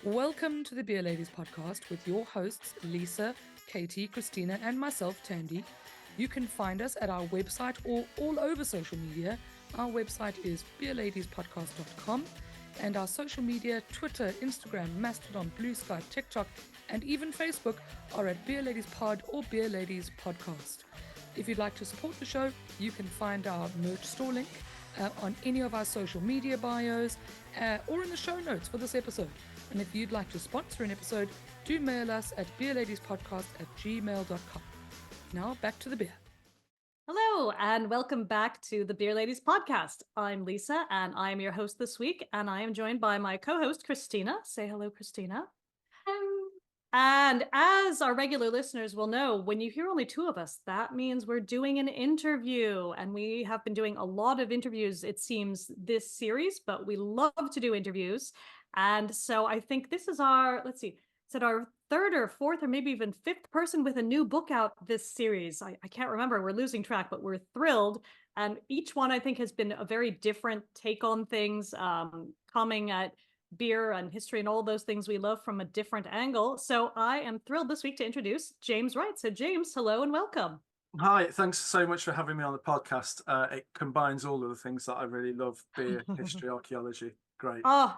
Welcome to the Beer Ladies podcast with your hosts, Lisa, Katie, Christina, and myself, Tandy. You can find us at our website or all over social media. Our website is beerladiespodcast.com, and our social media, Twitter, Instagram, Mastodon, Blue Sky, TikTok, and even Facebook are at Beer Ladies Pod or Beer Ladies Podcast. If you'd like to support the show, you can find our merch store link on any of our social media bios or in the show notes for this episode. And if you'd like to sponsor an episode, do mail us at beerladiespodcast@gmail.com. Now back to the beer. Hello, and welcome back to the Beer Ladies podcast. I'm Lisa, and I am your host this week, and I am joined by my co-host, Christina. Say hello, Christina. Hello. And as our regular listeners will know, when you hear only two of us, that means we're doing an interview. And we have been doing a lot of interviews, it seems, this series, but we love to do interviews. And so I think this is our, is it our third or fourth or maybe even fifth person with a new book out this series? I can't remember. We're losing track, but we're thrilled. And each one, I think, has been a very different take on things, coming at beer and history and all those things we love from a different angle. So I am thrilled this week to introduce James Wright. So James, hello and welcome. Hi, thanks so much for having me on the podcast. It combines all of the things that I really love: beer, history, archaeology. Great. Oh,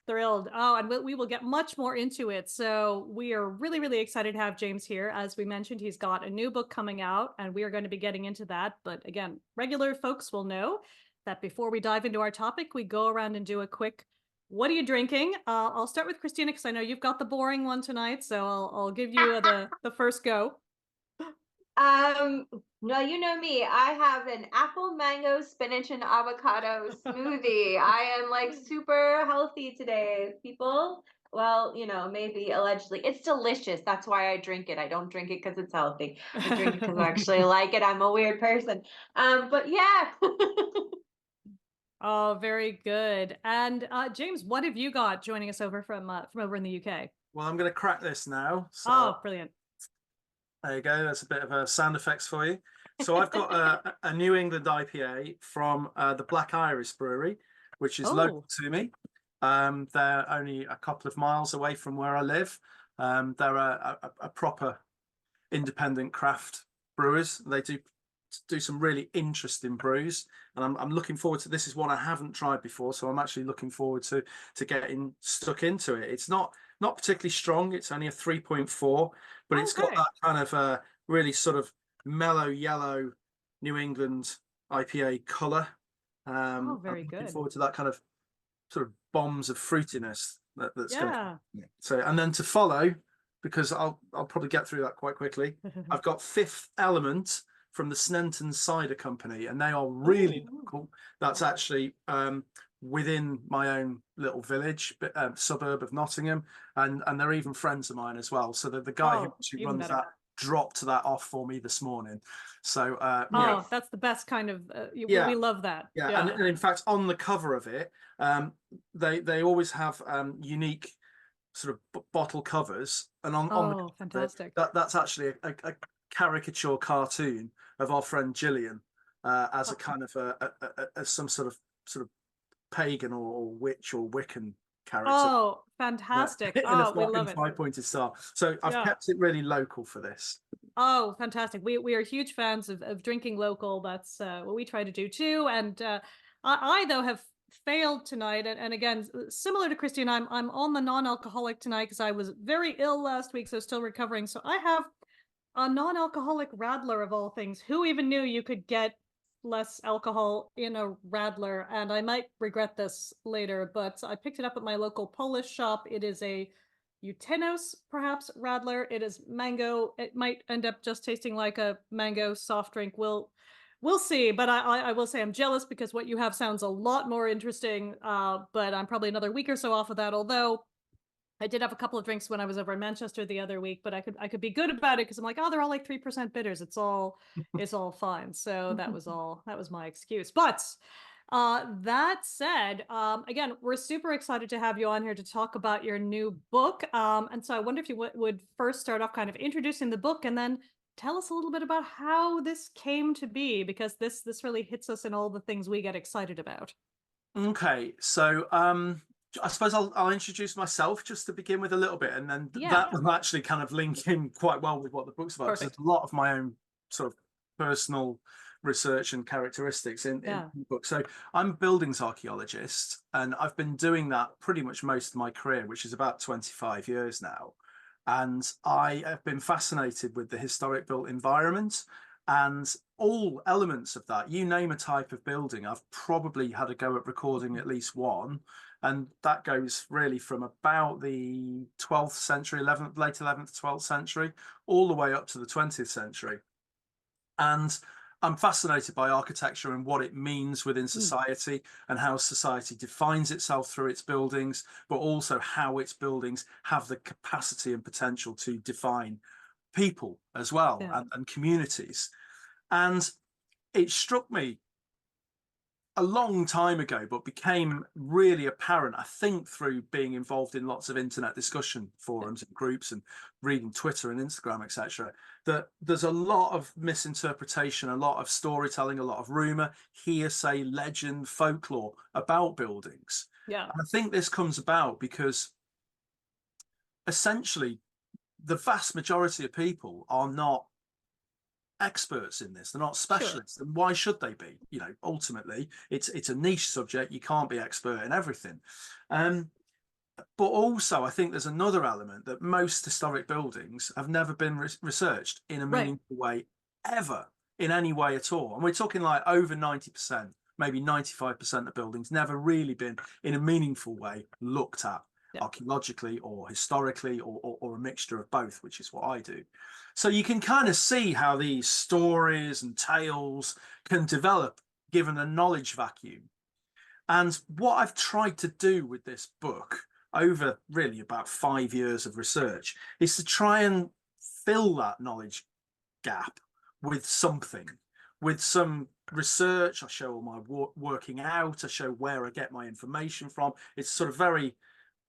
thrilled. Oh, and we will get much more into it. So we are really, really excited to have James here. As we mentioned, he's got a new book coming out, and we are going to be getting into that. But again, regular folks will know that before we dive into our topic, we go around and do a quick, what are you drinking? I'll start with Christina, because I know you've got the boring one tonight. So I'll give you the first go. No, you know me. I have an apple, mango, spinach, and avocado smoothie. I am like super healthy today, people. Well, maybe allegedly. It's delicious. That's why I drink it. I don't drink it because it's healthy. I drink it because I actually like it. I'm a weird person. But yeah. Oh, very good. And James, what have you got joining us over from over in the UK? Well, I'm going to crack this now. So oh, brilliant. There you go. That's a bit of sound effects for you. So I've got a New England IPA from the Black Iris Brewery, which is local to me. They're only a couple of miles away from where I live. They're a proper independent craft brewers. They do some really interesting brews, and I'm looking forward to this. Is one I haven't tried before, so I'm actually looking forward to getting stuck into it. It's not particularly strong. It's only a 3.4, but it's got that kind of really sort of mellow yellow New England IPA color. Very I'm good. looking forward to that kind of sort of bombs of fruitiness that's going to. So, and then to follow, because I'll probably get through that quite quickly. I've got Fifth Element from the Sneinton Cider Company, and they are really local. That's actually within my own little village, suburb of Nottingham, and they're even friends of mine as well. So the guy who actually runs that dropped that off for me this morning. So that's the best kind of. We love that. Yeah. And in fact, on the cover of it, they always have unique sort of bottle covers, and on the fantastic. That's actually a caricature cartoon of our friend Gillian as a kind of as some sort of pagan or witch or Wiccan character. Oh, fantastic. We love it. 5-pointed star. So I've kept it really local for this. Oh, fantastic. We are huge fans of drinking local. That's what we try to do too. And I though have failed tonight, and again, similar to Christine, I'm on the non-alcoholic tonight because I was very ill last week, so still recovering. So I have a non-alcoholic Radler of all things. Who even knew you could get less alcohol in a Radler? And I might regret this later, but I picked it up at my local Polish shop. It is a Unteno, perhaps, Radler. It is mango. It might end up just tasting like a mango soft drink. We'll see. But I will say I'm jealous because what you have sounds a lot more interesting. But I'm probably another week or so off of that, although I did have a couple of drinks when I was over in Manchester the other week, but I could be good about it because I'm like, oh, they're all like 3% bitters. It's all fine. So that was my excuse. But that said, again, we're super excited to have you on here to talk about your new book. And so I wonder if you would first start off kind of introducing the book and then tell us a little bit about how this came to be, because this really hits us in all the things we get excited about. Okay, so I suppose I'll introduce myself just to begin with a little bit, and then that will actually kind of link in quite well with what the book's about. Because there's a lot of my own sort of personal research and characteristics in the book. So I'm a buildings archaeologist, and I've been doing that pretty much most of my career, which is about 25 years now. And I have been fascinated with the historic built environment and all elements of that. You name a type of building, I've probably had a go at recording at least one. And that goes really from about the 12th century, late 11th, 12th century, all the way up to the 20th century. And I'm fascinated by architecture and what it means within society and how society defines itself through its buildings, but also how its buildings have the capacity and potential to define people as well, and communities. And it struck me a long time ago, but became really apparent, I think, through being involved in lots of internet discussion forums and groups and reading Twitter and Instagram, etc., that there's a lot of misinterpretation, a lot of storytelling, a lot of rumor, hearsay, legend, folklore about buildings. Yeah. And I think this comes about because essentially the vast majority of people are not experts in this. They're not specialists. And why should they be? You know, ultimately it's a niche subject. You can't be expert in everything. But also I think there's another element, that most historic buildings have never been researched in a meaningful way ever, in any way at all. And we're talking like over 90%, maybe 95% of buildings never really been in a meaningful way looked at archaeologically or historically, or a mixture of both, which is what I do. So you can kind of see how these stories and tales can develop given a knowledge vacuum. And what I've tried to do with this book over really about 5 years of research is to try and fill that knowledge gap with something, with some research. I show all my working out, I show where I get my information from. It's sort of very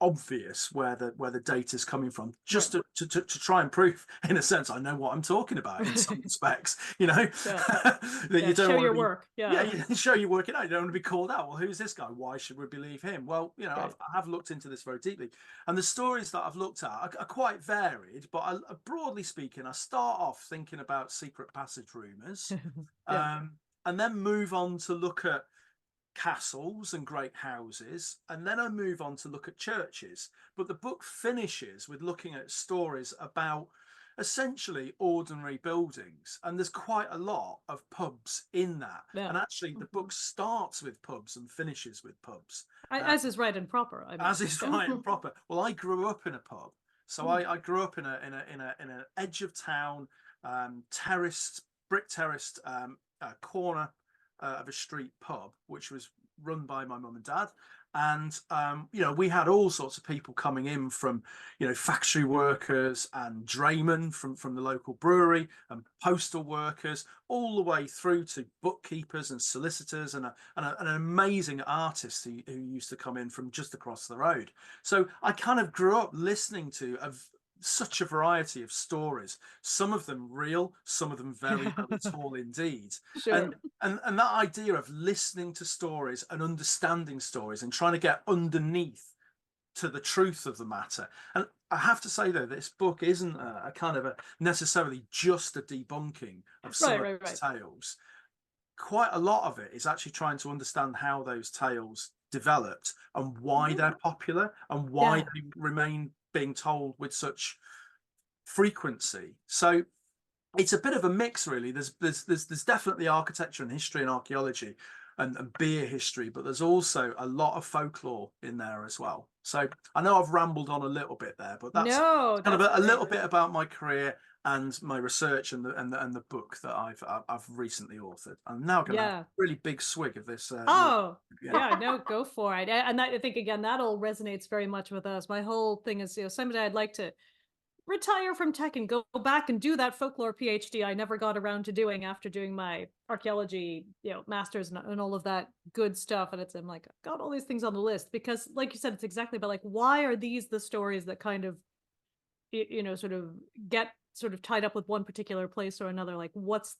obvious where the data is coming from, just to try and prove, in a sense, I know what I'm talking about in some respects, you know. That you don't show want your to work. You show your work. You know, you don't want to be called out. Well, who's this guy? Why should we believe him? Well, you know, I have looked into this very deeply, and the stories that I've looked at are quite varied. But broadly speaking, I start off thinking about secret passage rumors, and then move on to look at castles and great houses, and then I move on to look at churches. But the book finishes with looking at stories about essentially ordinary buildings, and there's quite a lot of pubs in that. And actually the book starts with pubs and finishes with pubs, as is right and proper. I mean, as is right and proper. Well, I grew up in a pub, so I grew up in an edge of town, brick terraced corner of a street pub, which was run by my mum and dad. And you know, we had all sorts of people coming in from, you know, factory workers and draymen from the local brewery, and postal workers, all the way through to bookkeepers and solicitors, and an amazing artist who used to come in from just across the road. So I kind of grew up listening to such a variety of stories, some of them real, some of them very, very tall indeed. And that idea of listening to stories and understanding stories and trying to get underneath to the truth of the matter. And I have to say, though, this book isn't a kind of necessarily just a debunking of some of those tales. Quite a lot of it is actually trying to understand how those tales developed and why they're popular and why they remain being told with such frequency. So it's a bit of a mix, really. There's definitely architecture and history and archaeology and beer history, but there's also a lot of folklore in there as well. So I know I've rambled on a little bit there, but that's kind of a little bit about my career and my research and the book that I've recently authored. I'm now going to have a really big swig of this. No, go for it. And I think, again, that all resonates very much with us. My whole thing is, you know, someday I'd like to retire from tech and go back and do that folklore PhD I never got around to doing after doing my archaeology, you know, masters and all of that good stuff. And I'm like, I've got all these things on the list because, like you said, it's exactly about, like, why are these the stories that kind of, you know, sort of get sort of tied up with one particular place or another? Like, what's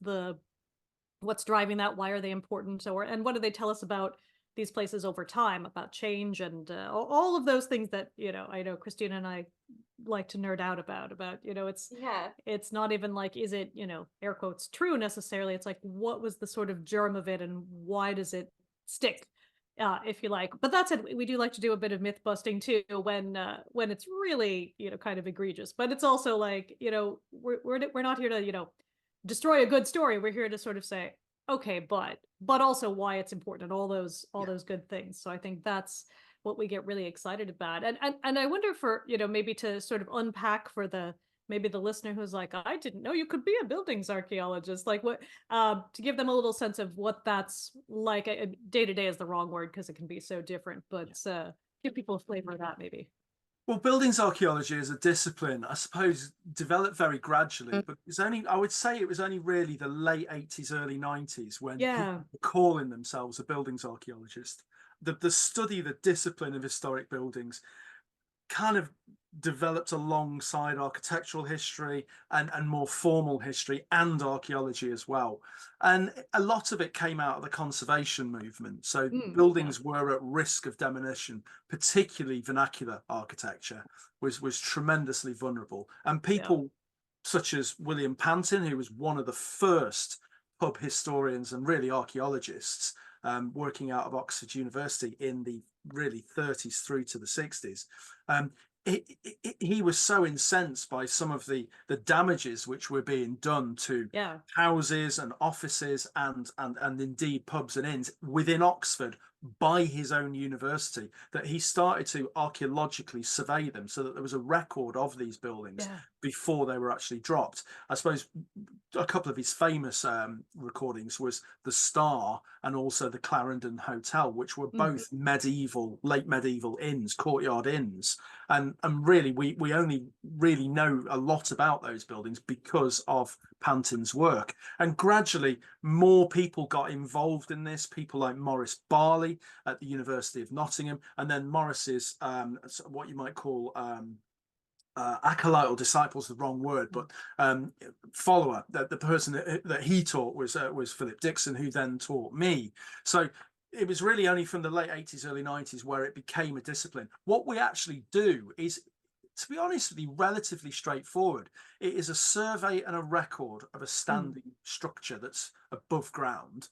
driving that? Why are they important? And what do they tell us about these places over time, about change and all of those things that, I know Christina and I like to nerd out about, it's not even like, is it, air quotes, true necessarily. It's like, what was the sort of germ of it and why does it stick? If you like. But that said, we do like to do a bit of myth busting too when it's really, kind of egregious. But it's also like, we're not here to, destroy a good story. We're here to sort of say, okay, but also why it's important and all those good things. So I think that's what we get really excited about. And I wonder for, maybe to sort of unpack for maybe the listener who's like, I didn't know you could be a buildings archaeologist. Like what, to give them a little sense of what that's like. Day to day is the wrong word because it can be so different, but give people a flavor of that maybe. Well, buildings archaeology as a discipline, I suppose, developed very gradually, but I would say it was only really the late 80s, early 90s when people were calling themselves a buildings archaeologist. The study, the discipline of historic buildings kind of developed alongside architectural history and more formal history and archaeology as well. And a lot of it came out of the conservation movement. So buildings were at risk of demolition, particularly vernacular architecture was tremendously vulnerable. And people such as William Panton, who was one of the first pub historians and really archaeologists working out of Oxford University in the really 30s through to the 60s. He was so incensed by some of the damages which were being done to houses and offices and indeed pubs and inns within Oxford by his own university that he started to archaeologically survey them so that there was a record of these buildings before they were actually dropped. I suppose a couple of his famous recordings was the Star and also the Clarendon Hotel, which were both late medieval inns, courtyard inns. And really, we only really know a lot about those buildings because of Panton's work. And gradually, more people got involved in this, people like Maurice Barley at the University of Nottingham, and then Maurice's, what you might call acolyte or disciple is the wrong word, but follower. The person that he taught was Philip Dixon, who then taught me. So it was really only from the late 80s, early 90s where it became a discipline. What we actually do is, to be honest with you, relatively straightforward. It is a survey and a record of a standing structure that's above ground,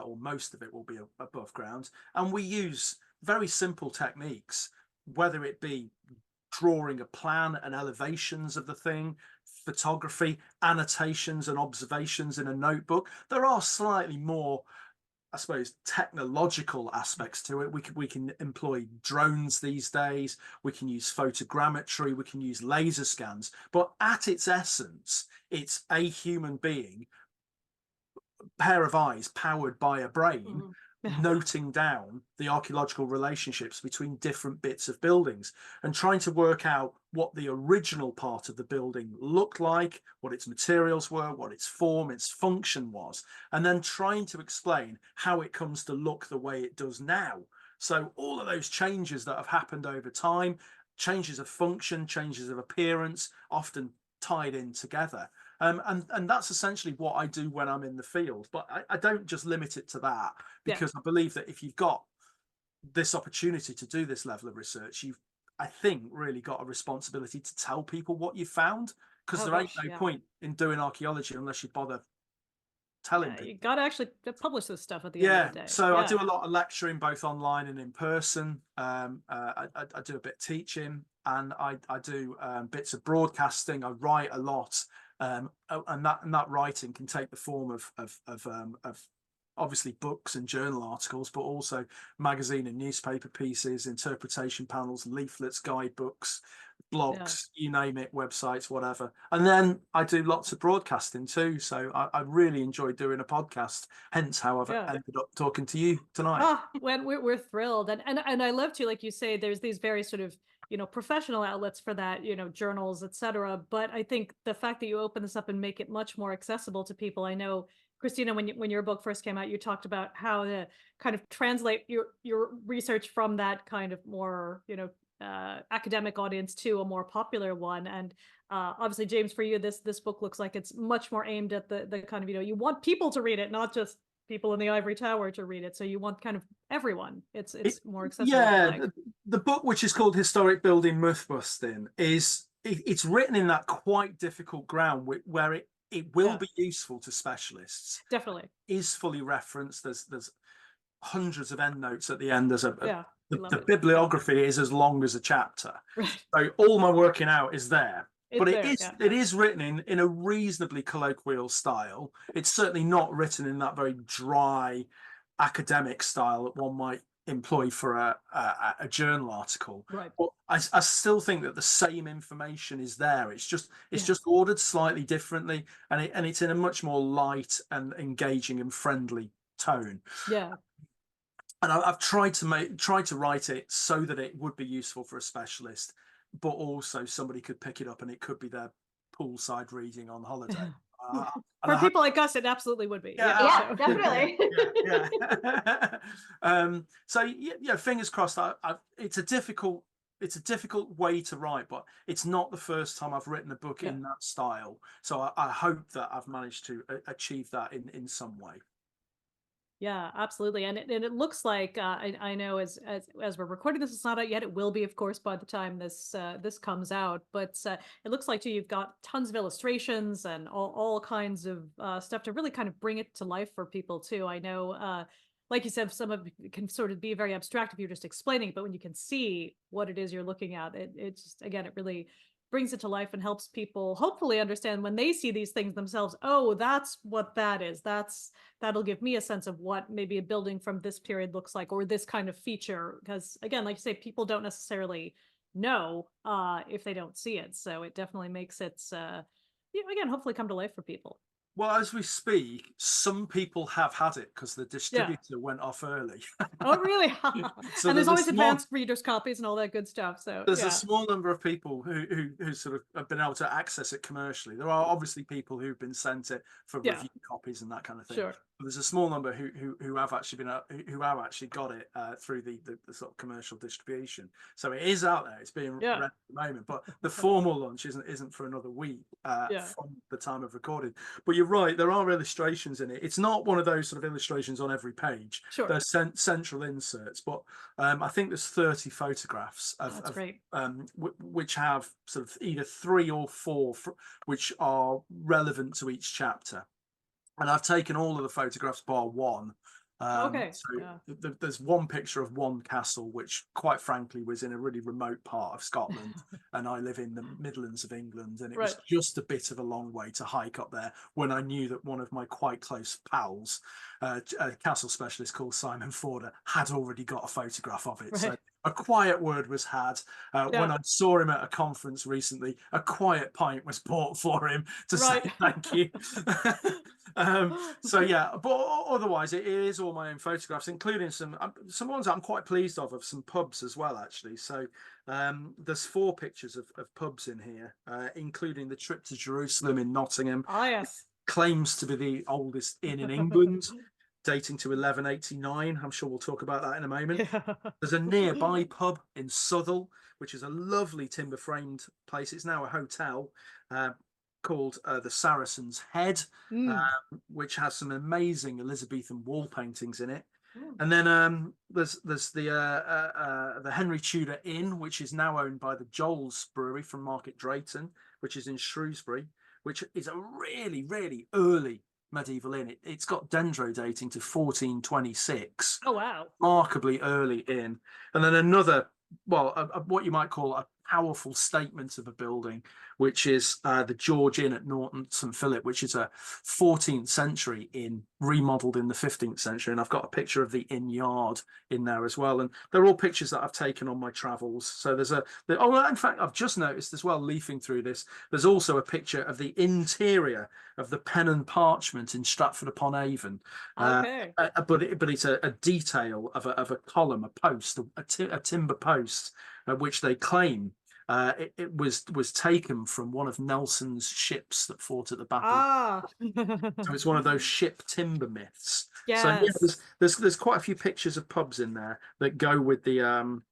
or most of it will be above ground. And we use very simple techniques, whether it be drawing a plan and elevations of the thing, photography, annotations and observations in a notebook. There are slightly more, I suppose, technological aspects to it. We can employ drones these days. We can use photogrammetry. We can use laser scans. But at its essence, it's a human being, pair of eyes powered by a brain, noting down the archaeological relationships between different bits of buildings and trying to work out what the original part of the building looked like, what its materials were, what its form, its function was, and then trying to explain how it comes to look the way it does now. So all of those changes that have happened over time, changes of function, changes of appearance, often tied in together. And that's essentially what I do when I'm in the field. But I don't just limit it to that, because I believe that if you've got this opportunity to do this level of research, you've, I think, really got a responsibility to tell people what you found, because there ain't no point in doing archaeology unless you bother telling people. You got to actually publish this stuff at the end of the day. So I do a lot of lecturing, both online and in person. I do a bit of teaching, and I do bits of broadcasting. I write a lot. And that writing can take the form of obviously books and journal articles, but also magazine and newspaper pieces, interpretation panels, leaflets, guidebooks, blogs, you name it, websites, whatever. And then I do lots of broadcasting too. So I really enjoy doing a podcast, hence how I've ended up talking to you tonight. When we're thrilled. And I love to, like you say, there's these very sort of, professional outlets for that, journals, etc. But I think the fact that you open this up and make it much more accessible to people. I know, Christina, when your book first came out, you talked about how to kind of translate your research from that kind of more, academic audience to a more popular one. And obviously, James, for you, this book looks like it's much more aimed at the kind of, you want people to read it, not just people in the ivory tower to read it, so you want kind of everyone. It's more accessible. Yeah, the book, which is called Historic Building Mythbusting, it's written in that quite difficult ground where it will be useful to specialists. Definitely is fully referenced. There's hundreds of endnotes at the end. There's the bibliography is as long as a chapter. Right. So all my working out is there. But it is written in a reasonably colloquial style. It's certainly not written in that very dry academic style that one might employ for a journal article. Right. But I still think that the same information is there. It's just ordered slightly differently, and it's in a much more light and engaging and friendly tone. Yeah. And I've tried to write it so that it would be useful for a specialist, but also somebody could pick it up and it could be their poolside reading on holiday. For people like us, it absolutely would be. Yeah, definitely. So yeah, fingers crossed. It's a difficult way to write, but it's not the first time I've written a book in that style. So I hope that I've managed to achieve that in some way. Yeah, absolutely. And it looks like I know as we're recording this, it's not out yet. It will be, of course, by the time this comes out. But it looks like you've got tons of illustrations and all kinds of stuff to really kind of bring it to life for people too. I know, like you said, some of it can sort of be very abstract if you're just explaining, but when you can see what it is you're looking at, it just, again, it really brings it to life and helps people hopefully understand when they see these things themselves. Oh, that's what that is. That'll give me a sense of what maybe a building from this period looks like, or this kind of feature. Because again, like you say, people don't necessarily know if they don't see it. So it definitely makes it, again, hopefully come to life for people. Well, as we speak, some people have had it because the distributor went off early. Oh, really? So and there's always advanced readers' copies and all that good stuff. So there's a small number of people who sort of have been able to access it commercially. There are obviously people who've been sent it for review copies and that kind of thing. Sure. But there's a small number who have actually got it through the sort of commercial distribution. So it is out there. It's being read at the moment, but the formal launch isn't for another week from the time of recording. But you're right, there are illustrations in it. It's not one of those sort of illustrations on every page. Sure. There's central inserts, but I think there's 30 photographs which have sort of either 3 or 4 which are relevant to each chapter. And I've taken all of the photographs bar one. There's one picture of one castle, which quite frankly was in a really remote part of Scotland, and I live in the Midlands of England, and it was just a bit of a long way to hike up there when I knew that one of my quite close pals, a castle specialist called Simon Forder, had already got a photograph of it. So a quiet word was had. When I saw him at a conference recently, a quiet pint was bought for him to say thank you. So yeah, but otherwise it is all my own photographs, including some ones I'm quite pleased of some pubs as well, actually. So there's 4 pictures of pubs in here, including the trip to Jerusalem in Nottingham. Oh yes, claims to be the oldest inn in England, dating to 1189. I'm sure we'll talk about that in a moment. There's a nearby pub in Southall, which is a lovely timber framed place. It's now a hotel. Called the Saracen's Head, which has some amazing Elizabethan wall paintings in it. And then there's the Henry Tudor Inn, which is now owned by the Joel's Brewery from Market Drayton, which is in Shrewsbury, which is a really, really early medieval inn. It's got dendro dating to 1426. Oh wow! Remarkably early inn. And then another, what you might call a powerful statement of a building, which is the George Inn at Norton St Philip, which is a 14th century inn remodeled in the 15th century. And I've got a picture of the inn yard in there as well. And they're all pictures that I've taken on my travels. So in fact, I've just noticed as well, leafing through this, there's also a picture of the interior of the pen and parchment in Stratford upon Avon. Okay. But it's a detail of a column, a post, a timber post, which they claim it was taken from one of Nelson's ships that fought at the battle. So it's one of those ship timber myths. Yes. So yeah, there's quite a few pictures of pubs in there that go with the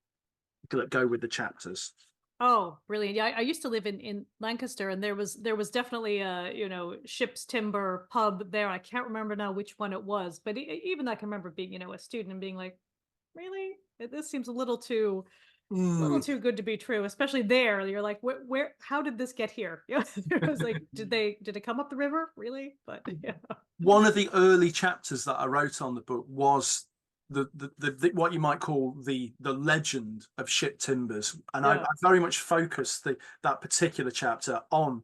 chapters. Oh, brilliant. Yeah, I used to live in Lancaster, and there was definitely a, ship's timber pub there. I can't remember now which one it was, but even I can remember being, a student and being like, really? This seems a little too good to be true, especially there. You're like, how did this get here? Yeah. It was like, did it come up the river? Really? But yeah. One of the early chapters that I wrote on the book was the what you might call the legend of ship timbers, and I Yeah. very much focused that particular chapter on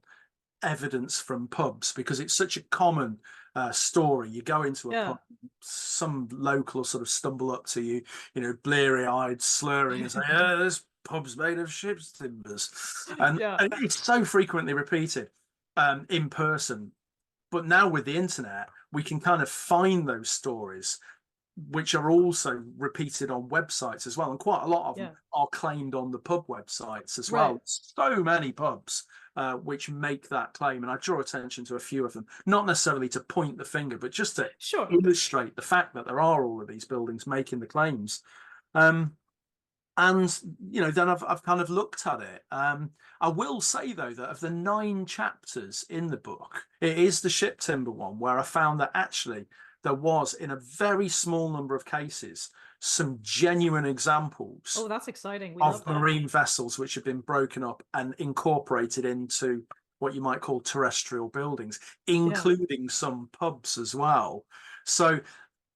evidence from pubs because it's such a common story. You go into a Yeah. pub, some local will sort of stumble up to you, bleary-eyed, slurring, and say, "Yeah, this pub's made of ship's timbers," Yeah. and it's so frequently repeated in person. But now with the internet, we can kind of find those stories, which are also repeated on websites as well. And quite a lot of them Yeah. are claimed on the pub websites as Right. well. So many pubs which make that claim. And I draw attention to a few of them, not necessarily to point the finger, but just to Sure. illustrate the fact that there are all of these buildings making the claims. And then I've kind of looked at it. I will say though that of the 9 chapters in the book, it is the ship timber one where I found that actually there was, in a very small number of cases, some genuine examples Oh, that's exciting. We love of that. marine vessels which have been broken up and incorporated into what you might call terrestrial buildings, including some pubs as well. So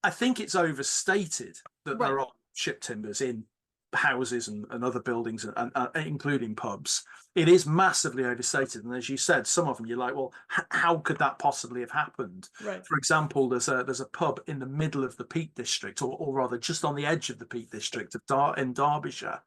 I think it's overstated that Right. there are ship timbers in houses and other buildings, and including pubs. It is massively overstated, and as you said, some of them you're like, well, how could that possibly have happened? Right. For example, there's a pub in the middle of the Peak District, or rather just on the edge of the Peak District in Derbyshire,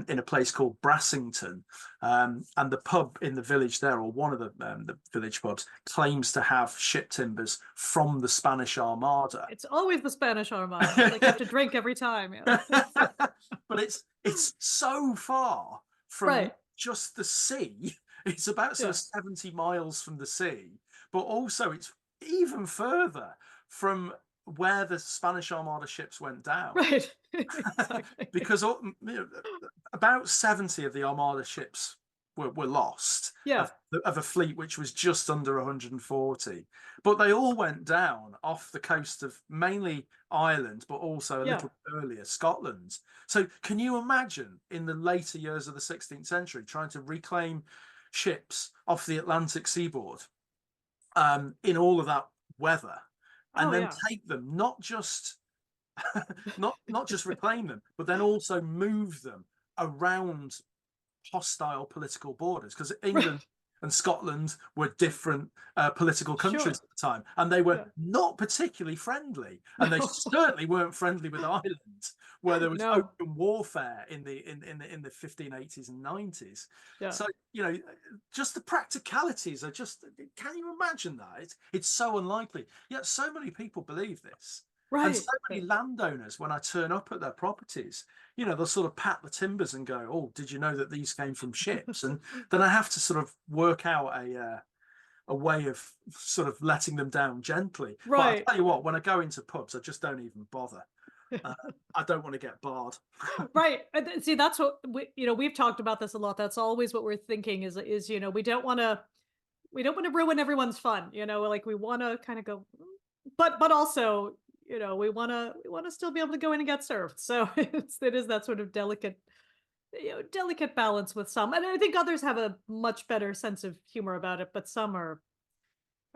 in a place called Brassington, and the pub in the village there, or one of the village pubs, claims to have ship timbers from the Spanish Armada. It's always the Spanish Armada. It's like you have to drink every time. Yeah. But it's so far from Right. just the sea. It's about sort Yeah. of 70 miles from the sea, but also it's even further from where the Spanish Armada ships went down. Right. Exactly. Because about 70 of the Armada ships were lost, Yeah. of a fleet which was just under 140. But they all went down off the coast of mainly Ireland, but also a little earlier Scotland. So can you imagine in the later years of the 16th century trying to reclaim ships off the Atlantic seaboard in all of that weather, and then take them, not just reclaim them, but then also move them around hostile political borders, because England and Scotland were different political countries at the time, and they were not particularly friendly, and they certainly weren't friendly with Ireland, where there was open warfare in the 1580s and 90s. So just the practicalities are just, can you imagine that? It's so unlikely, yet so many people believe this. Right. And so many landowners, when I turn up at their properties, they'll sort of pat the timbers and go, "Oh, did you know that these came from ships?" And then I have to sort of work out a way of sort of letting them down gently. Right. But I tell you what, when I go into pubs, I just don't even bother. I don't want to get barred. Right. See, that's what we've talked about this a lot. That's always what we're thinking is we don't want to ruin everyone's fun. Like we want to kind of go, but also we want to still be able to go in and get served. So it is that sort of delicate balance with some, and I think others have a much better sense of humor about it, but some are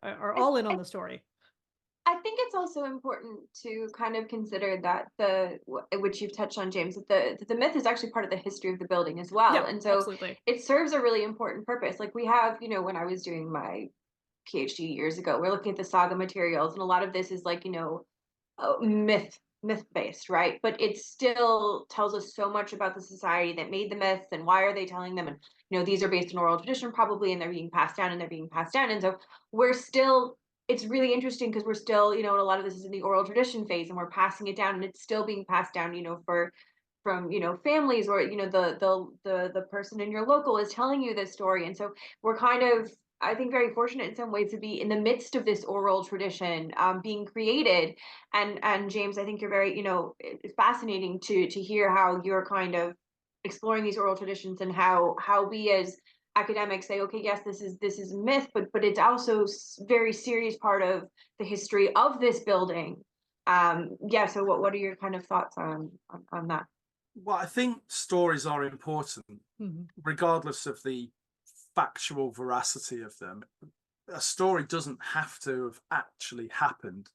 all in on the story. I think it's also important to kind of consider that which you've touched on, James, that the myth is actually part of the history of the building as well. Yeah, and so absolutely. It serves a really important purpose. Like we have, when I was doing my PhD years ago, we're looking at the saga materials, and a lot of this is like, myth based, right? But it still tells us so much about the society that made the myths and why are they telling them, and these are based on oral tradition probably, and they're being passed down, and so we're still, it's really interesting because we're still, and a lot of this is in the oral tradition phase, and we're passing it down, and it's still being passed down, from families, or the person in your local is telling you this story. And so we're kind of, I think, very fortunate in some ways to be in the midst of this oral tradition being created. And James, I think you're very, it's fascinating to hear how you're kind of exploring these oral traditions, and how we as academics say, okay, yes, this is myth, but it's also very serious part of the history of this building. Yeah, so what are your kind of thoughts on that? Well, I think stories are important, regardless of the factual veracity of them. A story doesn't have to have actually happened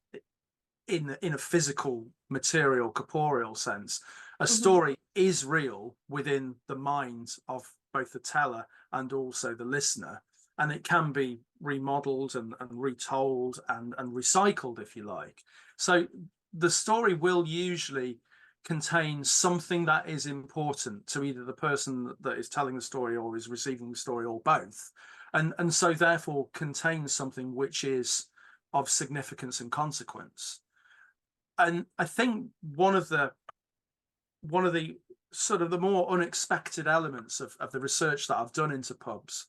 in a physical, material, corporeal sense. A story is real within the minds of both the teller and also the listener, and it can be remodeled and retold and recycled, if you like. So the story will usually contain something that is important to either the person that is telling the story or is receiving the story, or both, and so therefore contains something which is of significance and consequence. And I think one of the sort of the more unexpected elements of the research that I've done into pubs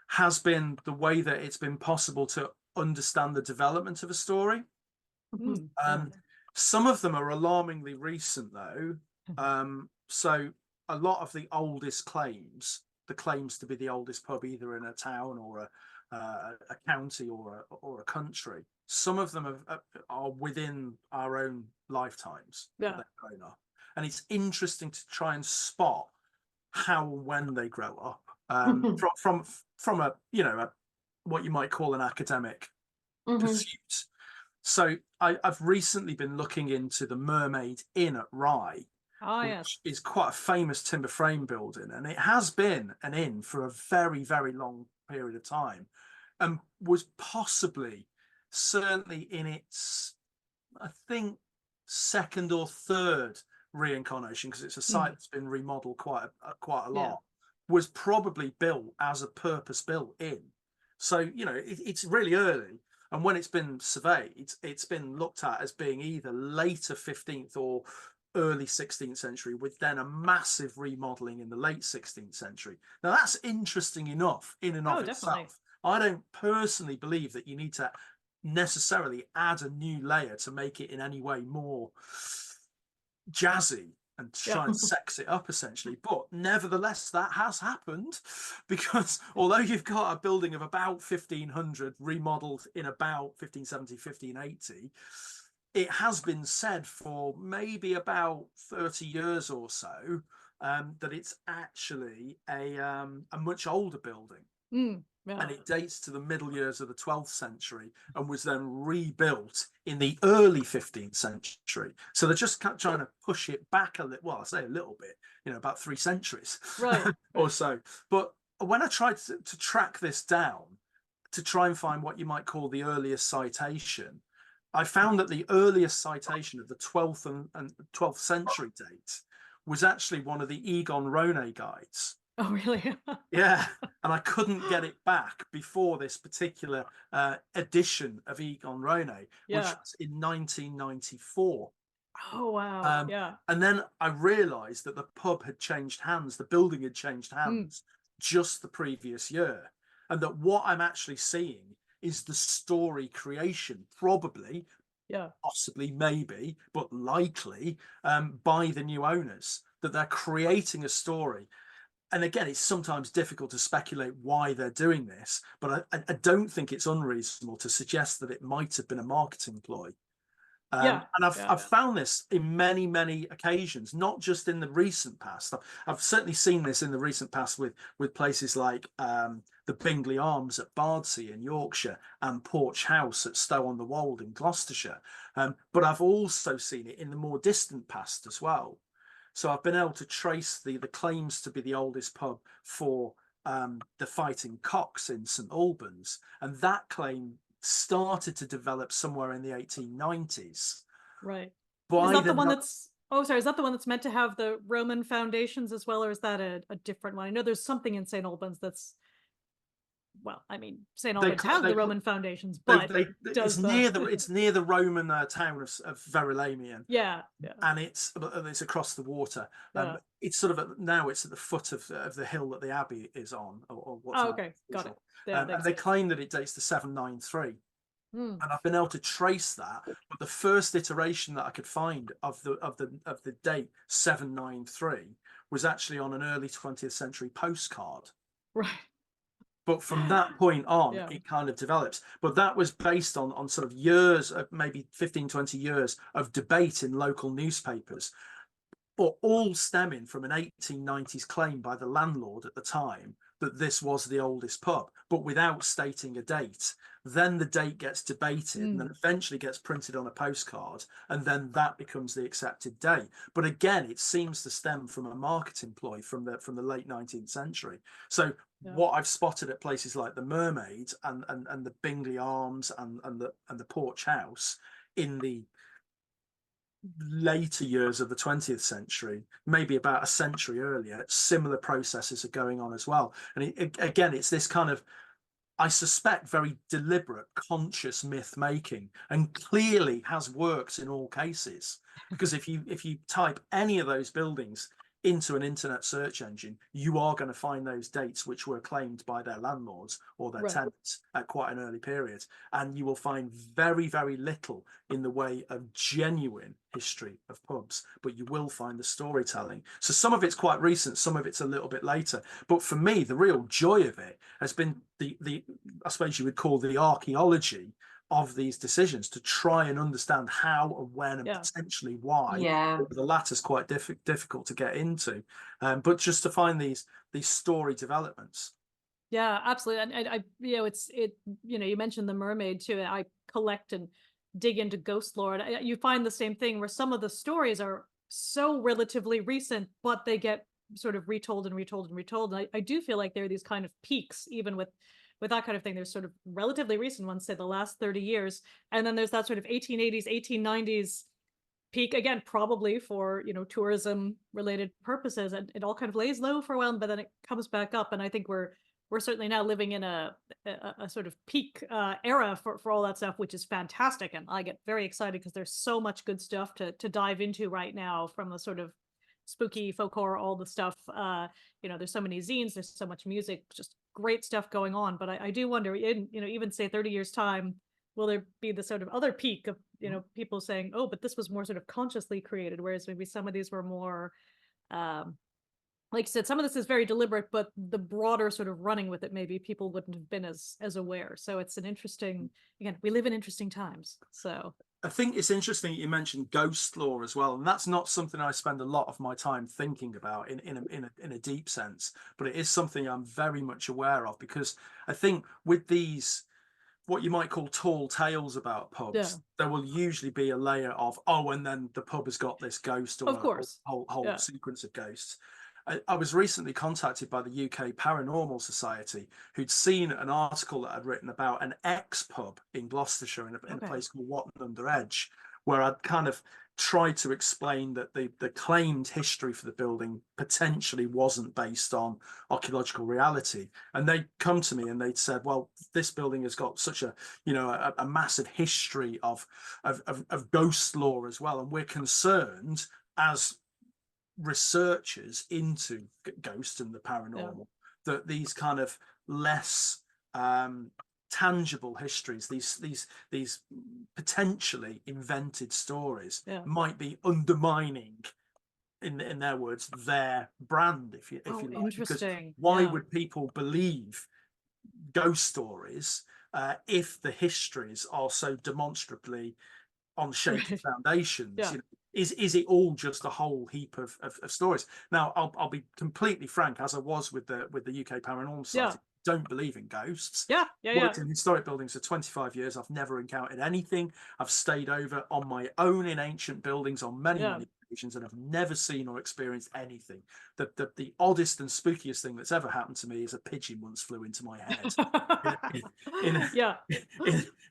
has been the way that it's been possible to understand the development of a story. Some of them are alarmingly recent, though. So a lot of the oldest claims, the claims to be the oldest pub either in a town or a county or a country, some of them are within our own lifetimes. Yeah. Grown up. And it's interesting to try and spot how and when they grow up, from a what you might call an academic pursuit. So I've recently been looking into the Mermaid Inn at Rye, which is quite a famous timber frame building, and it has been an inn for a very, very long period of time, and was possibly, certainly in its, I think, second or third reincarnation, because it's a site that's been remodeled quite a lot, was probably built as a purpose-built inn. So it's really early. And when it's been surveyed, it's been looked at as being either later 15th or early 16th century, with then a massive remodeling in the late 16th century. Now, that's interesting enough in and of itself. I don't personally believe that you need to necessarily add a new layer to make it in any way more jazzy and try and sex it up, essentially. But nevertheless, that has happened, because although you've got a building of about 1500 remodeled in about 1570, 1580, it has been said for maybe about 30 years or so that it's actually a much older building. And it dates to the middle years of the 12th century and was then rebuilt in the early 15th century. So they're just trying to push it back a little. Well, I say a little bit, about 3 centuries or so. But when I tried to track this down to try and find what you might call the earliest citation, I found that the earliest citation of the 12th and 12th century date was actually one of the Egon Rone guides. Oh, really? Yeah, and I couldn't get it back before this particular edition of Egon Rone, which was in 1994. Oh, wow. And then I realised that the pub had changed hands, the building had changed hands just the previous year, and that what I'm actually seeing is the story creation, probably, possibly, maybe, but likely, by the new owners, that they're creating a story. And again, it's sometimes difficult to speculate why they're doing this, but I don't think it's unreasonable to suggest that it might have been a marketing ploy. And I've found this in many, many occasions, not just in the recent past. I've certainly seen this in the recent past with places like the Bingley Arms at Bardsey in Yorkshire and Porch House at Stow-on-the-Wold in Gloucestershire. But I've also seen it in the more distant past as well. So I've been able to trace the claims to be the oldest pub for the Fighting Cocks in St Albans, and that claim started to develop somewhere in the 1890s. Right. Is that the one that's? Oh, sorry. Is that the one that's meant to have the Roman foundations as well, or is that a different one? I know there's something in St Albans that's. Well, I mean, St Albans has the Roman foundations, but it's near the Roman town of Verulamium. Yeah. And it's across the water. It's sort of now it's at the foot of the hill that the abbey is on, or what's okay, got it. and they claim that it dates to 793. Mm. And I've been able to trace that. But the first iteration that I could find of the date 793 was actually on an early 20th century postcard. Right. But from that point on, Yeah. it kind of develops. But that was based on sort of years, of maybe 15, 20 years of debate in local newspapers, but all stemming from an 1890s claim by the landlord at the time that this was the oldest pub, but without stating a date. Then the date gets debated and then eventually gets printed on a postcard, and then that becomes the accepted date. But again, it seems to stem from a marketing ploy from the late 19th century. So what I've spotted at places like the Mermaid and the Bingley Arms and the Porch House in the later years of the 20th century, maybe about a century earlier, similar processes are going on as well. And again, it's this kind of, I suspect, very deliberate, conscious myth making, and clearly has worked in all cases. Because if you type any of those buildings into an internet search engine, you are going to find those dates which were claimed by their landlords or their tenants at quite an early period. And you will find very, very little in the way of genuine history of pubs, but you will find the storytelling. So some of it's quite recent, some of it's a little bit later. But for me, the real joy of it has been the I suppose you would call the archaeology of these decisions, to try and understand how and when and potentially why. The latter's quite difficult to get into, but just to find these story developments. Yeah, absolutely. And I you mentioned the Mermaid too. I collect and dig into ghost lore, and you find the same thing where some of the stories are so relatively recent, but they get sort of retold and retold and retold. And I do feel like there are these kind of peaks, even with that kind of thing. There's sort of relatively recent ones, say the last 30 years. And then there's that sort of 1880s, 1890s peak, again, probably for, tourism related purposes. And it all kind of lays low for a while, but then it comes back up. And I think we're certainly now living in a sort of peak era for all that stuff, which is fantastic. And I get very excited because there's so much good stuff to dive into right now, from the sort of spooky folklore, all the stuff. There's so many zines, there's so much music, just great stuff going on. But I do wonder, in even say 30 years time, will there be the sort of other peak of people saying, oh, but this was more sort of consciously created, whereas maybe some of these were more like I said, some of this is very deliberate, but the broader sort of running with it, maybe people wouldn't have been as aware. So it's an interesting, again, we live in interesting times. So I think it's interesting that you mentioned ghost lore as well, and that's not something I spend a lot of my time thinking about in a deep sense, but it is something I'm very much aware of, because I think with these, what you might call tall tales about pubs, there will usually be a layer of, and then the pub has got this ghost, or of course, a whole sequence of ghosts. I was recently contacted by the UK Paranormal Society, who'd seen an article that I'd written about an ex-pub in Gloucestershire in a place called Watton-under-Edge, where I'd kind of tried to explain that the claimed history for the building potentially wasn't based on archaeological reality. And they'd come to me and they'd said, well, this building has got such a massive history of ghost lore as well, and we're concerned as researchers into ghosts and the paranormal that these kind of less tangible histories, these potentially invented stories, might be undermining, in their words, their brand, if you like. Interesting. Because why would people believe ghost stories if the histories are so demonstrably on shaky foundations? Is it all just a whole heap of stories? Now, I'll be completely frank, as I was with the UK Paranormal Society. Don't believe in ghosts. Worked in historic buildings for 25 years. I've never encountered anything. I've stayed over on my own in ancient buildings on many occasions, and I've never seen or experienced anything. The oddest and spookiest thing that's ever happened to me is a pigeon once flew into my head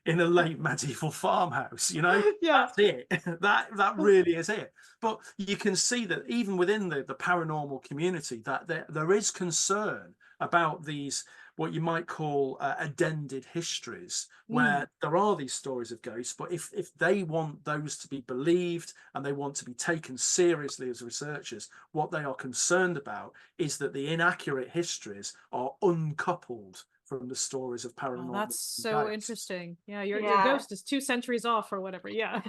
in a late medieval farmhouse. That's it. That really is it. But you can see that even within the paranormal community, that there is concern about these, what you might call addended histories, where there are these stories of ghosts, but if they want those to be believed and they want to be taken seriously as researchers, what they are concerned about is that the inaccurate histories are uncoupled from the stories of paranormal. That's so ghosts. interesting. Yeah, your ghost is 2 centuries off or whatever. Yeah.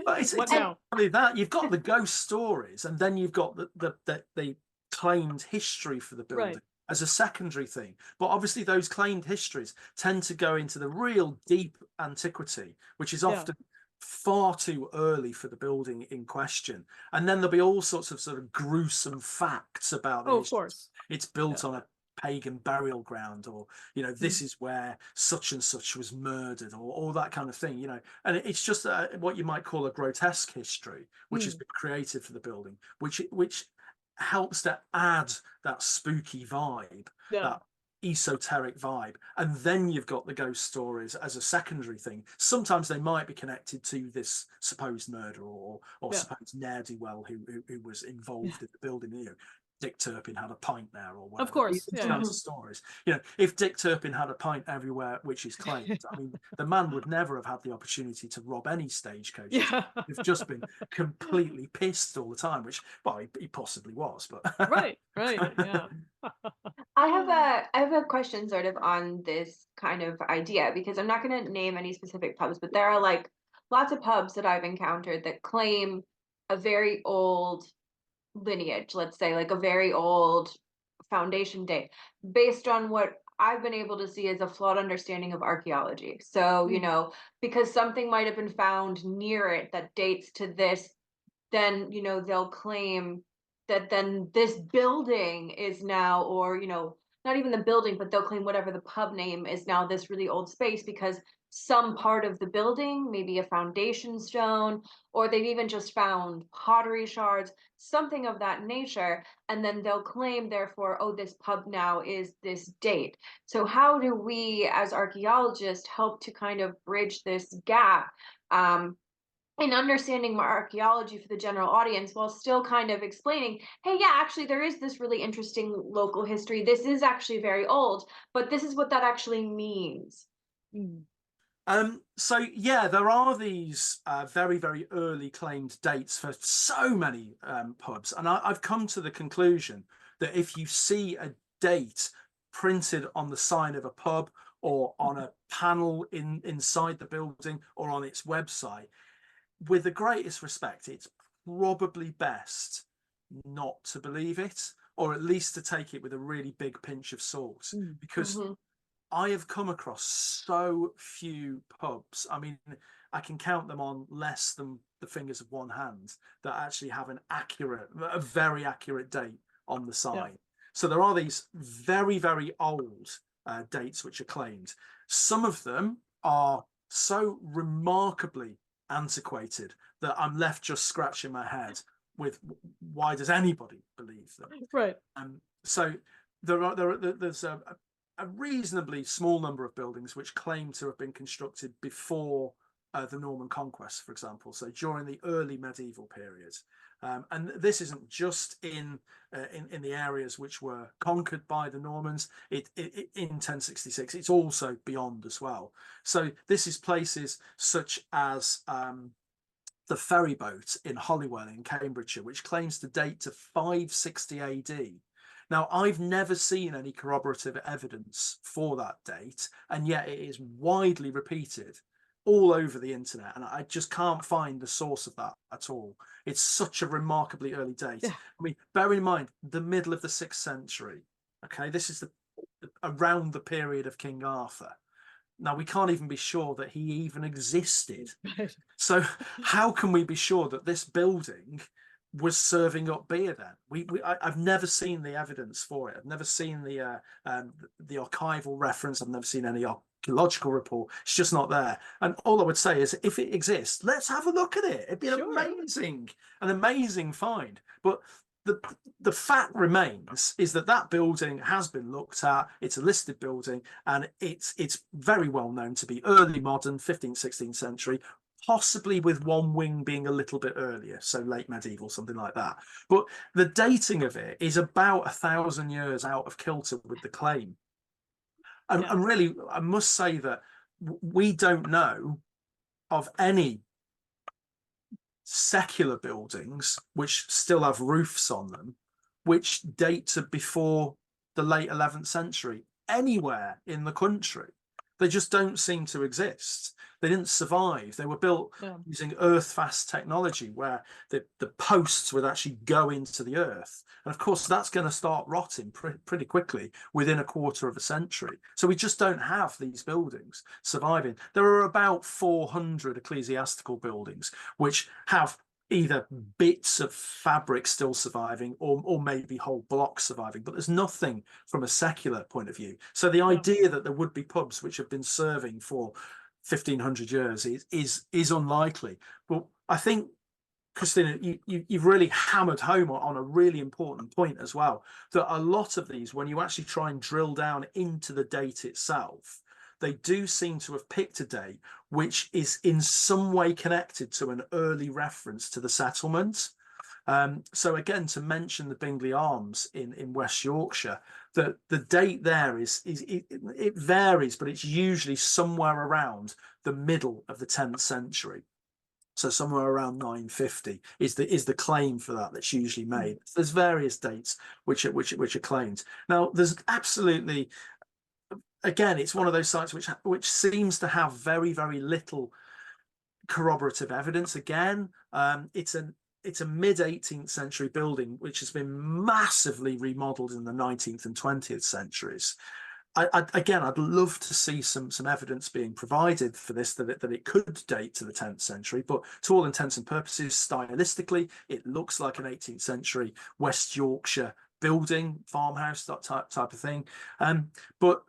But it's What not now? only that. You've got the ghost stories, and then you've got the claimed history for the building as a secondary thing. But obviously those claimed histories tend to go into the real deep antiquity, which is often far too early for the building in question. And then there'll be all sorts of sort of gruesome facts about of course. It's built on a pagan burial ground, or this is where such and such was murdered, or all that kind of thing, and it's just what you might call a grotesque history, which has been created for the building, which helps to add that spooky vibe, that esoteric vibe. And then you've got the ghost stories as a secondary thing. Sometimes they might be connected to this supposed murderer or supposed ne'er-do-well who was involved in the building. Dick Turpin had a pint there, or whatever. Of course, these kinds of stories. If Dick Turpin had a pint everywhere, which is claimed, I mean, the man would never have had the opportunity to rob any stagecoaches. He'd have just been completely pissed all the time, which, well, he possibly was, but right, yeah. I have a question sort of on this kind of idea, because I'm not going to name any specific pubs, but there are like lots of pubs that I've encountered that claim a very old lineage, let's say, like a very old foundation date, based on what I've been able to see as a flawed understanding of archaeology. So, because something might have been found near it that dates to this, then, they'll claim that then this building is now, or, not even the building, but they'll claim whatever the pub name is now this really old space, because some part of the building, maybe a foundation stone, or they've even just found pottery shards, something of that nature. And then they'll claim, therefore, oh, this pub now is this date. So how do we as archaeologists help to kind of bridge this gap in understanding more archaeology for the general audience, while still kind of explaining, hey, yeah, actually there is this really interesting local history. This is actually very old, but this is what that actually means. So yeah, there are these very, very early claimed dates for so many pubs, and I've come to the conclusion that if you see a date printed on the sign of a pub, or on a panel inside the building, or on its website, with the greatest respect, it's probably best not to believe it, or at least to take it with a really big pinch of salt, because I have come across so few pubs. I mean, I can count them on less than the fingers of one hand that actually have a very accurate date on the sign. So there are these very, very old dates which are claimed. Some of them are so remarkably antiquated that I'm left just scratching my head with, why does anybody believe them? Right. So there's a reasonably small number of buildings which claim to have been constructed before the Norman conquest, for example, so during the early medieval period. And this isn't just in the areas which were conquered by the Normans. In 1066, it's also beyond as well. So this is places such as the ferry boat in Holywell in Cambridgeshire, which claims to date to 560 AD. Now, I've never seen any corroborative evidence for that date, and yet it is widely repeated all over the internet, and I just can't find the source of that at all. It's such a remarkably early date. I mean, bear in mind, the middle of the 6th century. Okay, this is around the period of King Arthur. Now, we can't even be sure that he even existed. So how can we be sure that this building was serving up beer then? I've never seen the evidence for it. I've never seen the archival reference. I've never seen any archaeological report. It's just not there. And all I would say is, if it exists, let's have a look at it. It'd be an amazing find. But the fact remains is that building has been looked at. It's a listed building, and it's very well known to be early modern, 15th, 16th century, possibly with one wing being a little bit earlier, so late medieval, something like that. But the dating of it is about 1,000 years out of kilter with the claim. And really, I must say that we don't know of any secular buildings which still have roofs on them, which date to before the late 11th century anywhere in the country. They just don't seem to exist. They didn't survive. They were built using earth-fast technology where the posts would actually go into the earth. And of course, that's going to start rotting pretty quickly within a quarter of a century. So we just don't have these buildings surviving. There are about 400 ecclesiastical buildings which have either bits of fabric still surviving or maybe whole blocks surviving, but there's nothing from a secular point of view. So the idea that there would be pubs which have been serving for 1,500 years is unlikely. But I think, Christina, you've really hammered home on a really important point as well, that a lot of these, when you actually try and drill down into the date itself, they do seem to have picked a date which is in some way connected to an early reference to the settlement. So again, to mention the Bingley Arms in West Yorkshire, the date there it varies, but it's usually somewhere around the middle of the 10th century. So somewhere around 950 is the claim for that's usually made. There's various dates which are claimed. Now, there's absolutely, again, it's one of those sites which seems to have very, very little corroborative evidence. Again, it's a mid-18th century building which has been massively remodeled in the 19th and 20th centuries. I'd love to see some evidence being provided for this, that it could date to the 10th century, but to all intents and purposes, stylistically, it looks like an 18th century West Yorkshire building, farmhouse, that type of thing. But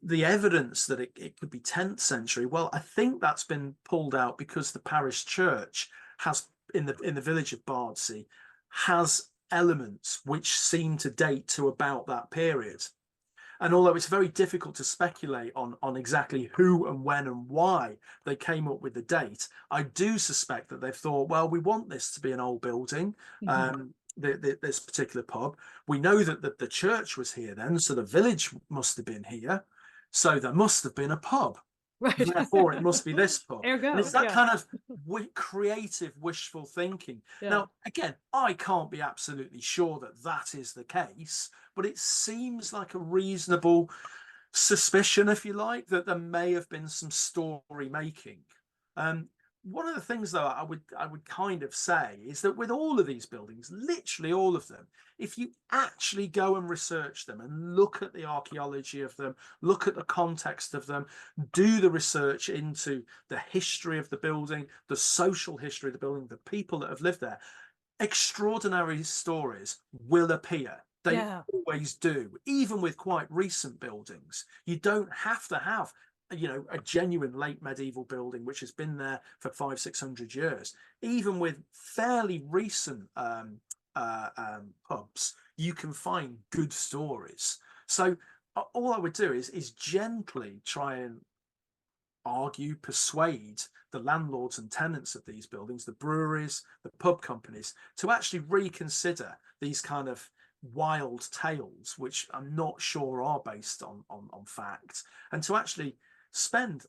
the evidence that it could be 10th century, well, I think that's been pulled out because the parish church has, in the village of Bardsey, has elements which seem to date to about that period. And although it's very difficult to speculate on exactly who and when and why they came up with the date, I do suspect that they've thought, well, we want this to be an old building, this particular pub. We know that the church was here then, so the village must have been here. So there must have been a pub. Right. Therefore, it must be this pub. And it's that kind of creative, wishful thinking. Yeah. Now, again, I can't be absolutely sure that is the case, but it seems like a reasonable suspicion, if you like, that there may have been some story making. One of the things, though, I would kind of say is that with all of these buildings, literally all of them, if you actually go and research them and look at the archaeology of them, look at the context of them, do the research into the history of the building, the social history of the building, the people that have lived there, extraordinary stories will appear. They always do, even with quite recent buildings. You don't have to have a genuine late medieval building which has been there for 500-600 years. Even with fairly recent pubs, you can find good stories. So all I would do is gently try and argue, persuade the landlords and tenants of these buildings, the breweries, the pub companies, to actually reconsider these kind of wild tales, which I'm not sure are based on fact, and to actually spend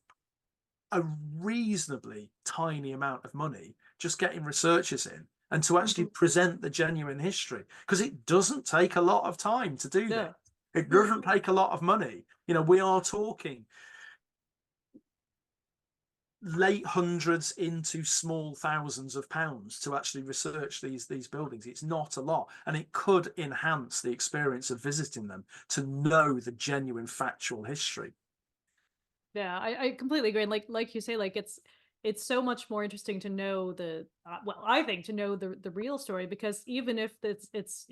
a reasonably tiny amount of money just getting researchers in and to actually present the genuine history, because it doesn't take a lot of time to do that. It doesn't take a lot of money. We are talking late hundreds into small thousands of pounds to actually research these buildings. It's not a lot, and it could enhance the experience of visiting them to know the genuine factual history. Yeah, I completely agree. And like you say, like it's so much more interesting to know I think to know the real story, because even if it's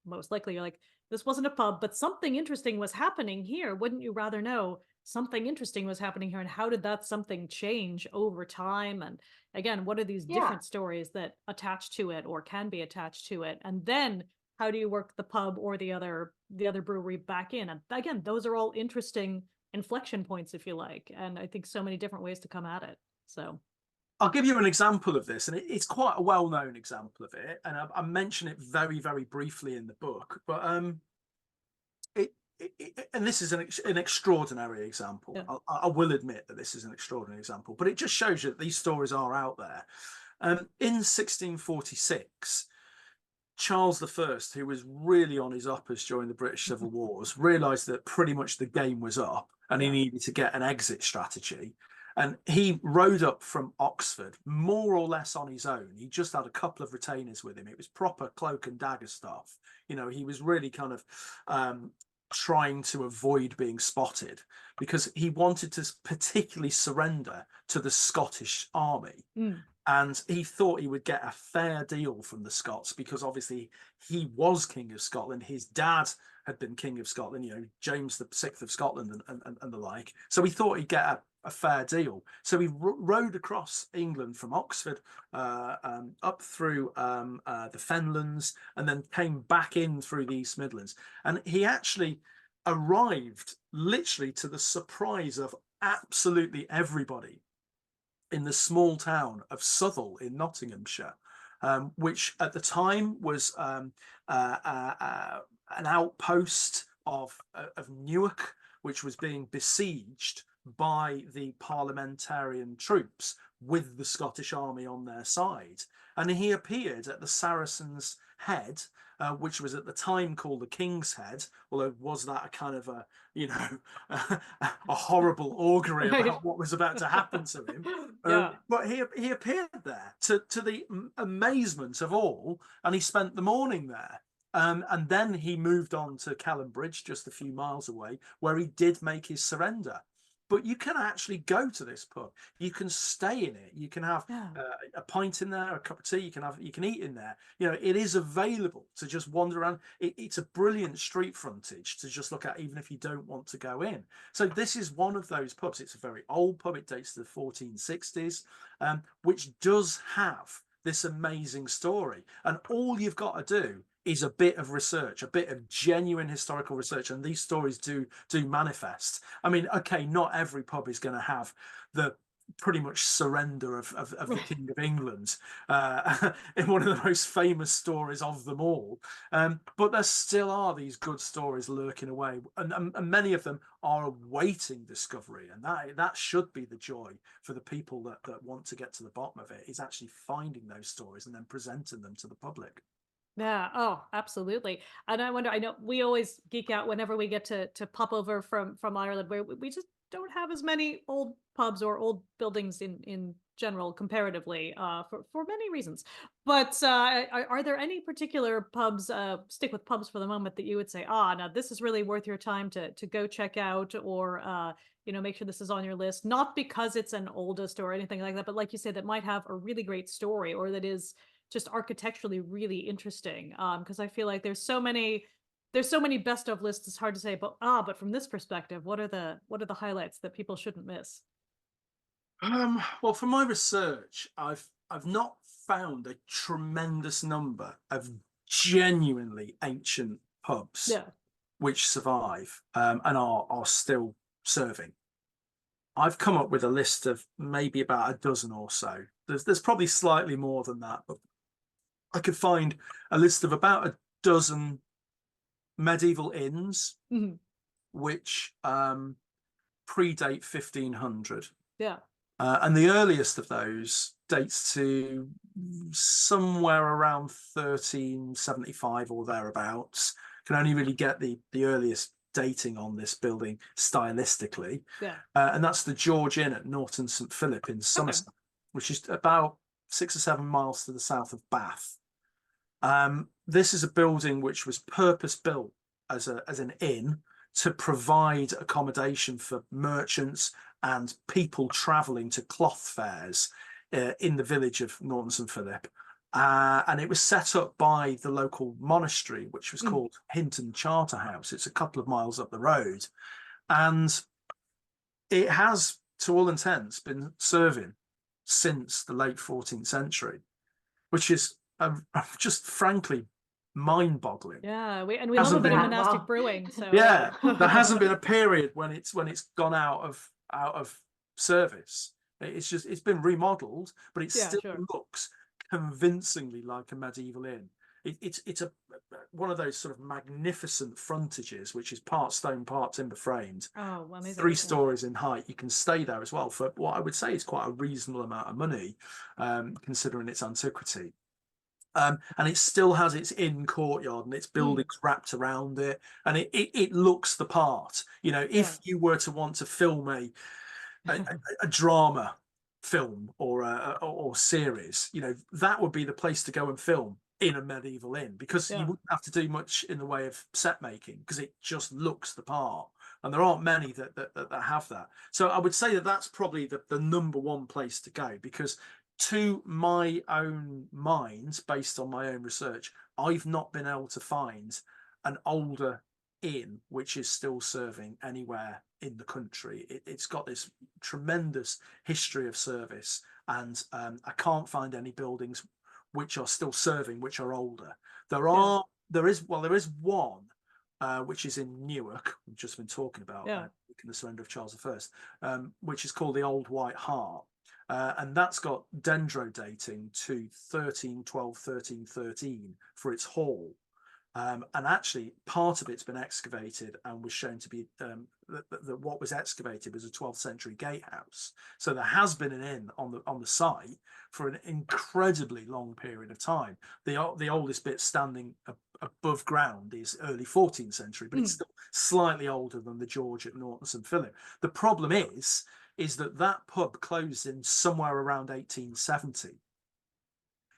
most likely you're like, this wasn't a pub, but something interesting was happening here. Wouldn't you rather know something interesting was happening here, and how did that something change over time? And again, what are these different stories that attach to it or can be attached to it? And then how do you work the pub or the other brewery back in? And again, those are all interesting inflection points, if you like, and I think so many different ways to come at it. So I'll give you an example of this, and it's quite a well-known example of it, and I mention it very, very briefly in the book. But and this is an extraordinary example. Yeah. I will admit that this is an extraordinary example, but it just shows you that these stories are out there. In 1646, Charles I, who was really on his uppers during the British Civil Wars, realised that pretty much the game was up and he needed to get an exit strategy. And he rode up from Oxford more or less on his own. He just had a couple of retainers with him. It was proper cloak and dagger stuff. You know, he was really kind of trying to avoid being spotted because he wanted to particularly surrender to the Scottish army. And he thought he would get a fair deal from the Scots because obviously he was King of Scotland. His dad had been King of Scotland, you know, James VI of Scotland and the like. So he thought he'd get a fair deal. So he rode across England from Oxford up through the Fenlands and then came back in through the East Midlands. And he actually arrived literally to the surprise of absolutely everybody in the small town of Southwell in Nottinghamshire, which at the time was an outpost of Newark, which was being besieged by the parliamentarian troops with the Scottish army on their side. And he appeared at the Saracen's Head, which was at the time called the King's Head, although was that a kind of a, you know, a horrible augury about what was about to happen to him. But he appeared there to the amazement of all, and he spent the morning there. And then he moved on to Kelham Bridge, just a few miles away, where he did make his surrender. But you can actually go to this pub. You can stay in it. You can have a pint in there, a cup of tea. You can eat in there. You know, it is available to just wander around. It's a brilliant street frontage to just look at, even if you don't want to go in. So this is one of those pubs. It's a very old pub. It dates to the 1460s, which does have this amazing story. And all you've got to do is a bit of research, a bit of genuine historical research, and these stories do manifest. I mean, okay, not every pub is going to have the pretty much surrender of the King of England in one of the most famous stories of them all, but there still are these good stories lurking away, and many of them are awaiting discovery, and that should be the joy for the people that want to get to the bottom of it, is actually finding those stories and then presenting them to the public. Yeah. Oh, absolutely. And I wonder, I know we always geek out whenever we get to pop over from Ireland, where we just don't have as many old pubs or old buildings in general comparatively, for many reasons. But are there any particular pubs, stick with pubs for the moment, that you would say, now this is really worth your time to go check out, or you know, make sure this is on your list, not because it's an oldest or anything like that, but like you said, that might have a really great story, or that is just architecturally really interesting, because I feel like there's so many best of lists. It's hard to say, but from this perspective, what are the highlights that people shouldn't miss? Well, from my research, I've not found a tremendous number of genuinely ancient pubs which survive and are still serving. I've come up with a list of maybe about a dozen or so. There's probably slightly more than that, but I could find a list of about a dozen medieval inns, which predate 1500. Yeah. And the earliest of those dates to somewhere around 1375 or thereabouts. Can only really get the earliest dating on this building stylistically. Yeah. And that's the George Inn at Norton St Philip in Somerset, which is about 6 or 7 miles to the south of Bath. This is a building which was purpose-built as an inn to provide accommodation for merchants and people travelling to cloth fairs in the village of Norton St Philip. And it was set up by the local monastery, which was called Hinton Charterhouse. It's a couple of miles up the road. And it has, to all intents, been serving since the late 14th century, which is just frankly mind-boggling. Yeah, we love a bit of monastic brewing. So yeah, there hasn't been a period when it's gone out of service It's been remodeled, but it Yeah, still sure. looks convincingly like a medieval inn. It's one of those sort of magnificent frontages, which is part stone, part timber framed. Oh, amazing. 3 Yeah. stories in height. You can stay there as well for what I would say is quite a reasonable amount of money, considering its antiquity. And it still has its inn courtyard and its buildings wrapped around it, and it looks the part. You know, if you were to want to film a drama film or series, you know, that would be the place to go and film, in a medieval inn, because you wouldn't have to do much in the way of set making, because it just looks the part, and there aren't many that have that. So I would say that that's probably the number one place to go, because to my own mind, based on my own research, I've not been able to find an older inn which is still serving anywhere in the country. It's got this tremendous history of service, and I can't find any buildings which are still serving, which are older. There is one which is in Newark, we've just been talking about, in the surrender of Charles I, which is called the Old White Hart. And that's got dendro dating to 1312, 1313 for its hall. And actually, part of it's been excavated and was shown to be that what was excavated was a 12th century gatehouse. So there has been an inn on the site for an incredibly long period of time. The oldest bit standing above ground is early 14th century, but it's still slightly older than the George at Norton St Philip. The problem is that pub closed in somewhere around 1870,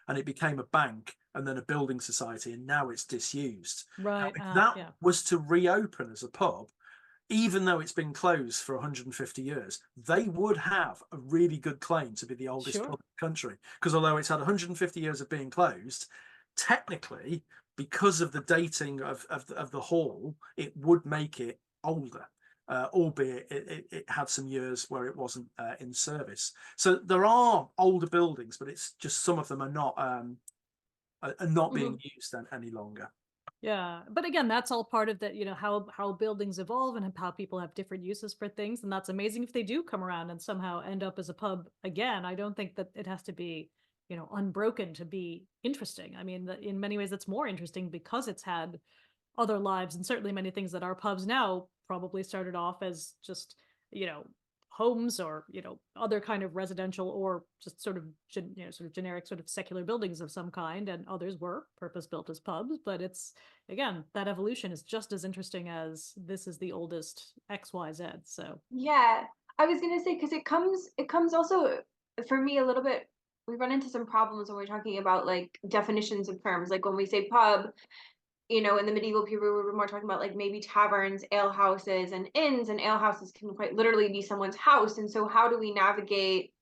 and it became a bank and then a building society, and now it's disused. Right. Now, if that was to reopen as a pub, even though it's been closed for 150 years, they would have a really good claim to be the oldest pub in the country. Because although it's had 150 years of being closed, technically, because of the dating of the hall, it would make it older. Albeit it had some years where it wasn't in service. So there are older buildings, but it's just some of them are not being used any longer. Yeah, but again, that's all part of that, you know, how buildings evolve and how people have different uses for things, and that's amazing if they do come around and somehow end up as a pub again. I don't think that it has to be, you know, unbroken to be interesting. I mean, in many ways, it's more interesting because it's had other lives, and certainly many things that are pubs now probably started off as just, you know, homes or, you know, other kind of residential or just sort of generic sort of secular buildings of some kind, and others were purpose built as pubs. But it's, again, that evolution is just as interesting as this is the oldest XYZ. So yeah, I was gonna say, because it comes also for me a little bit, we run into some problems when we're talking about like definitions of terms. Like when we say pub, you know, in the medieval period, we were more talking about like maybe taverns, ale houses, and inns, and ale houses can quite literally be someone's house. And so how do we navigate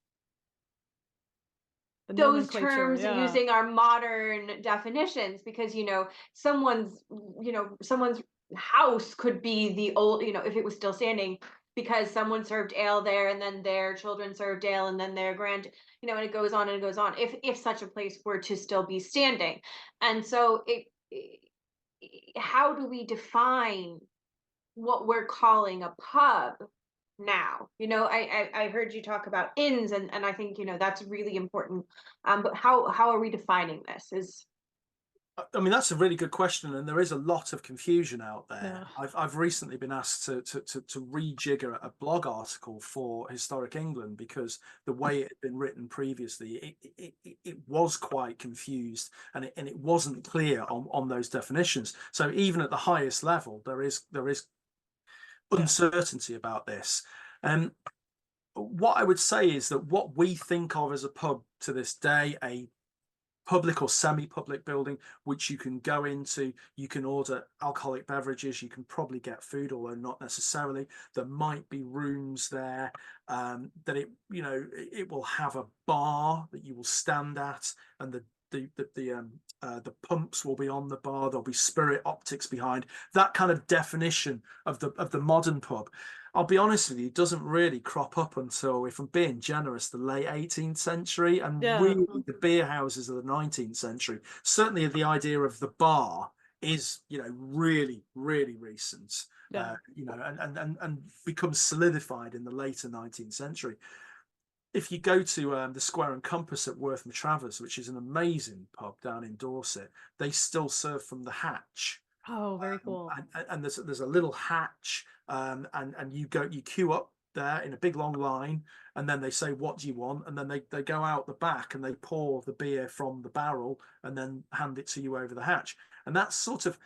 those terms using our modern definitions? Because, you know, someone's house could be the old, you know, if it was still standing, because someone served ale there, and then their children served ale, and then their you know, and it goes on and it goes on, if such a place were to still be standing. And so how do we define what we're calling a pub now? You know, I heard you talk about inns, and I think, you know, that's really important. But how are we defining this? I mean, that's a really good question, and there is a lot of confusion out there. Yeah. I've recently been asked to rejigger a blog article for Historic England, because the way it had been written previously, it was quite confused, and it wasn't clear on those definitions. So even at the highest level, there is uncertainty about this. What I would say is that what we think of as a pub to this day, a public or semi-public building which you can go into, you can order alcoholic beverages, you can probably get food, although not necessarily. There might be rooms there, that it will have a bar that you will stand at, and the pumps will be on the bar. There'll be spirit optics behind. That kind of definition of the modern pub, I'll be honest with you, it doesn't really crop up until, if I'm being generous, the late 18th century, and really the beer houses of the 19th century. Certainly the idea of the bar is, you know, really, really recent, you know, and becomes solidified in the later 19th century. if you go to the Square and Compass at Worth Matravers, which is an amazing pub down in Dorset, they still serve from the hatch. Oh, very cool. And there's a little hatch, and you queue up there in a big long line, and then they say, what do you want? And then they go out the back and they pour the beer from the barrel and then hand it to you over the hatch. And that's sort of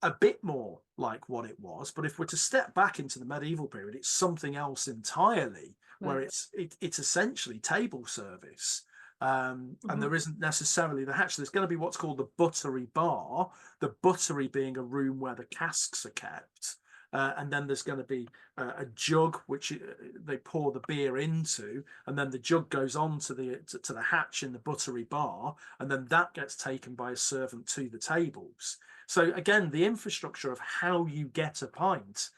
a bit more like what it was. But if we're to step back into the medieval period, it's something else entirely, where it's essentially table service. And there isn't necessarily the hatch. There's going to be what's called the buttery bar, the buttery being a room where the casks are kept. And then there's going to be a jug which they pour the beer into, and then the jug goes on to the hatch in the buttery bar, and then that gets taken by a servant to the tables. So again, the infrastructure of how you get a pint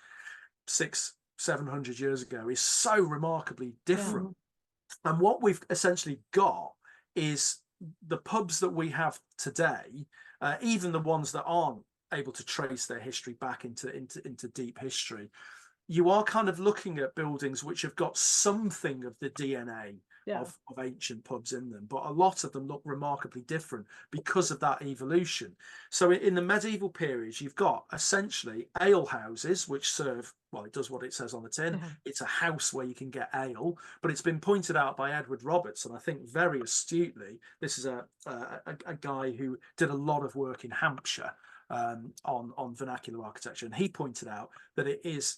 600-700 years ago is so remarkably different. Yeah. And what we've essentially got is the pubs that we have today, even the ones that aren't able to trace their history back into deep history, you are kind of looking at buildings which have got something of the DNA of ancient pubs in them, but a lot of them look remarkably different because of that evolution. So in the medieval period, you've got essentially ale houses which serve, well, it does what it says on the tin. It's a house where you can get ale, but it's been pointed out by Edward Roberts, and I think very astutely, this is a guy who did a lot of work in Hampshire on vernacular architecture, and he pointed out that it is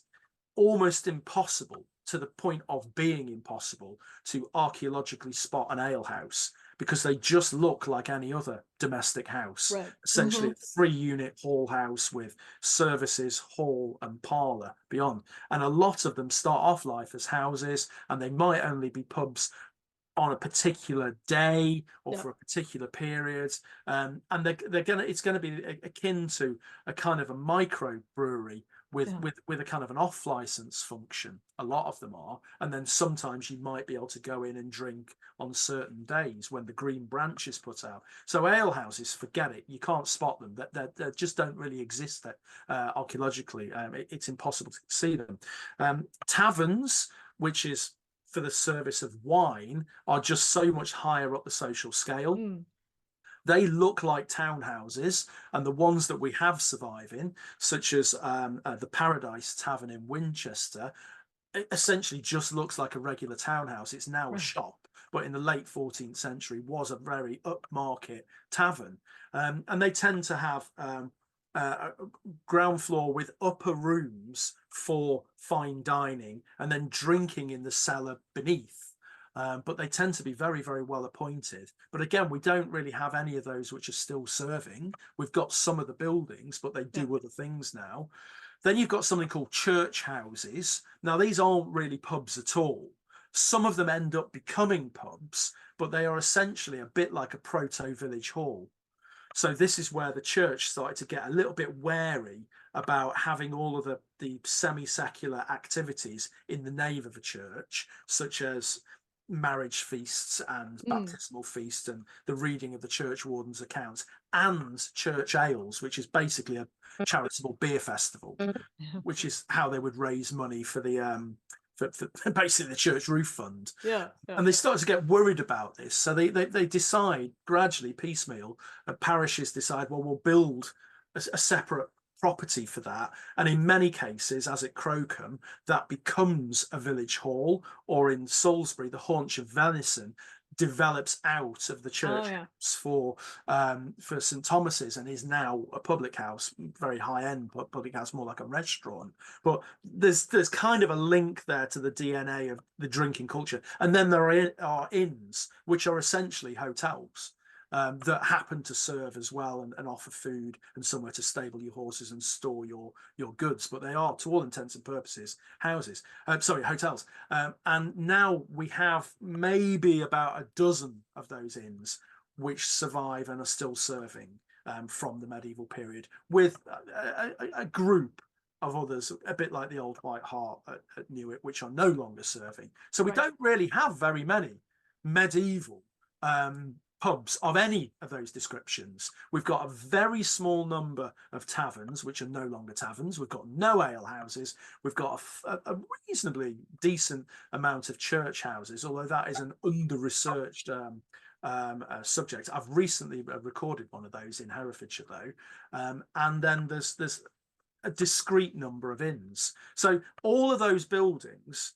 almost impossible, to the point of being impossible, to archaeologically spot an alehouse, because they just look like any other domestic house. Essentially a 3-unit hall house with services, hall and parlour beyond. And a lot of them start off life as houses, and they might only be pubs on a particular day or for a particular period, and it's going to be akin to a kind of a micro brewery with a kind of an off license function. A lot of them are, and then sometimes you might be able to go in and drink on certain days when the green branch is put out. So ale houses, forget it, you can't spot them. That just don't really exist archaeologically. It's impossible to see them. Taverns, which is for the service of wine, are just so much higher up the social scale. They look like townhouses, and the ones that we have surviving, such as the Paradise Tavern in Winchester, it essentially just looks like a regular townhouse. It's now a shop, but in the late 14th century was a very upmarket tavern. And they tend to have a ground floor with upper rooms for fine dining, and then drinking in the cellar beneath. But they tend to be very, very well appointed. But again, we don't really have any of those which are still serving. We've got some of the buildings, but they do other things now. Then you've got something called church houses. Now, these aren't really pubs at all. Some of them end up becoming pubs, but they are essentially a bit like a proto-village hall. So this is where the church started to get a little bit wary about having all of the semi-secular activities in the nave of a church, such as marriage feasts and baptismal feast and the reading of the church warden's accounts, and church ales, which is basically a charitable beer festival, which is how they would raise money for the for basically the church roof fund. And they started to get worried about this, so they decide gradually, piecemeal, parishes decide, well, we'll build a separate property for that, and in many cases, as at Crowcombe, that becomes a village hall, or in Salisbury, the Haunch of Venison develops out of the church for St Thomas's, and is now a public house, very high-end public house, more like a restaurant. But there's kind of a link there to the DNA of the drinking culture. And then there are inns, which are essentially hotels. That happen to serve as well, and offer food and somewhere to stable your horses and store your goods, but they are, to all intents and purposes, hotels. And now we have maybe about a dozen of those inns which survive and are still serving from the medieval period, with a group of others, a bit like the old White Hart at Newark, which are no longer serving. So we don't really have very many medieval pubs of any of those descriptions. We've got a very small number of taverns, which are no longer taverns. We've got no ale houses. We've got a reasonably decent amount of church houses, although that is an under-researched subject. I've recently recorded one of those in Herefordshire, though, and then there's a discrete number of inns. So all of those buildings,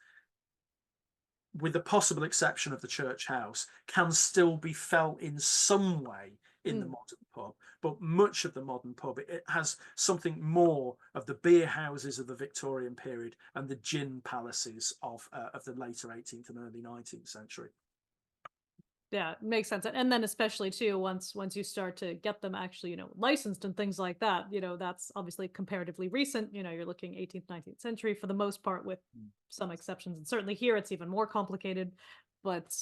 with the possible exception of the church house, can still be felt in some way in the modern pub. But much of the modern pub, it has something more of the beer houses of the Victorian period and the gin palaces of the later 18th and early 19th century. Yeah, makes sense. And then especially too, once you start to get them actually, licensed and things like that, that's obviously comparatively recent. You're looking 18th, 19th century for the most part, with some exceptions. And certainly here it's even more complicated. But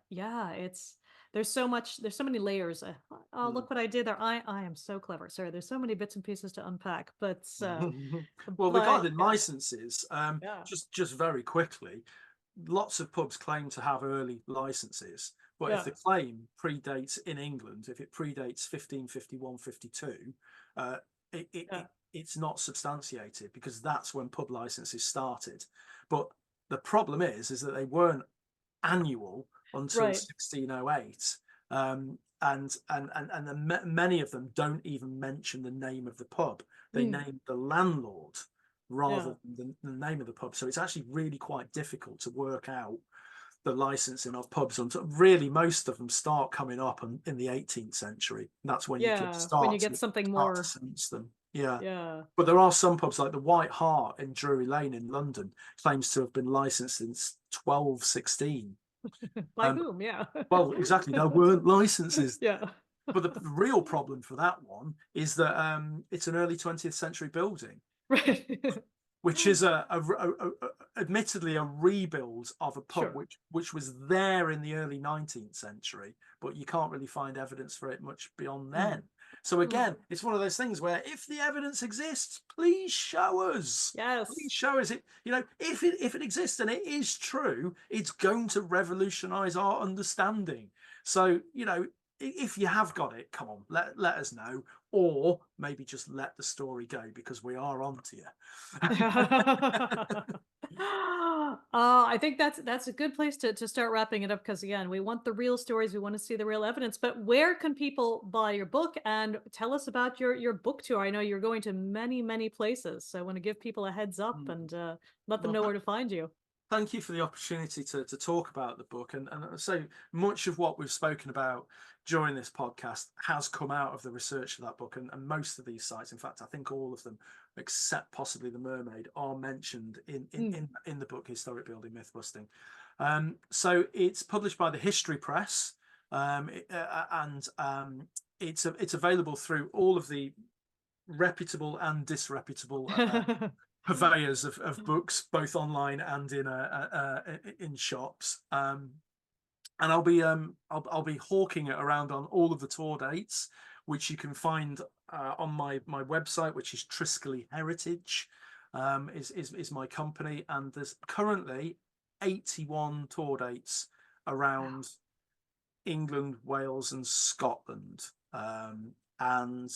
yeah, there's so many layers. Oh, look what I did there. I am so clever. Sorry, there's so many bits and pieces to unpack. But well, but, regarding licenses, yeah. just very quickly, lots of pubs claim to have early licenses. But Yeah. if the claim predates in England, if it predates 1551, 52, it's not substantiated, because that's when pub licenses started. But the problem is that they weren't annual until 1608, and many of them don't even mention the name of the pub. They name the landlord rather than the name of the pub. So it's actually really quite difficult to work out the licensing of pubs until really most of them start coming up in the 18th century. That's when you can start when you get something more to sense them. Yeah. Yeah. But there are some pubs, like the White Hart in Drury Lane in London, claims to have been licensed since 1216. By whom? Yeah. Well, exactly. There weren't licenses. Yeah. But the real problem for that one is that it's an early 20th century building. Right. Which is admittedly a rebuild of a pub which was there in the early 19th century, but you can't really find evidence for it much beyond then. So again, it's one of those things where if the evidence exists, please show us. Yes. Please show us it. If it exists and it is true, it's going to revolutionize our understanding. So, if you have got it, come on, let us know, or maybe just let the story go, because we are on to you. I think that's a good place to start wrapping it up, because again, we want the real stories, we want to see the real evidence. But where can people buy your book, and tell us about your book tour? I know you're going to many places, so I want to give people a heads up and let them know where to find you. Thank you for the opportunity to talk about the book, and so much of what we've spoken about during this podcast has come out of the research of that book, and most of these sites, in fact I think all of them except possibly the Mermaid, are mentioned in the book Historic Building Mythbusting. So it's published by the History Press, and it's available through all of the reputable and disreputable purveyors of books, both online and in shops. And I'll be hawking it around on all of the tour dates, which you can find on my website, which is Triskele Heritage, is my company, and there's currently 81 tour dates around England, Wales, and Scotland. And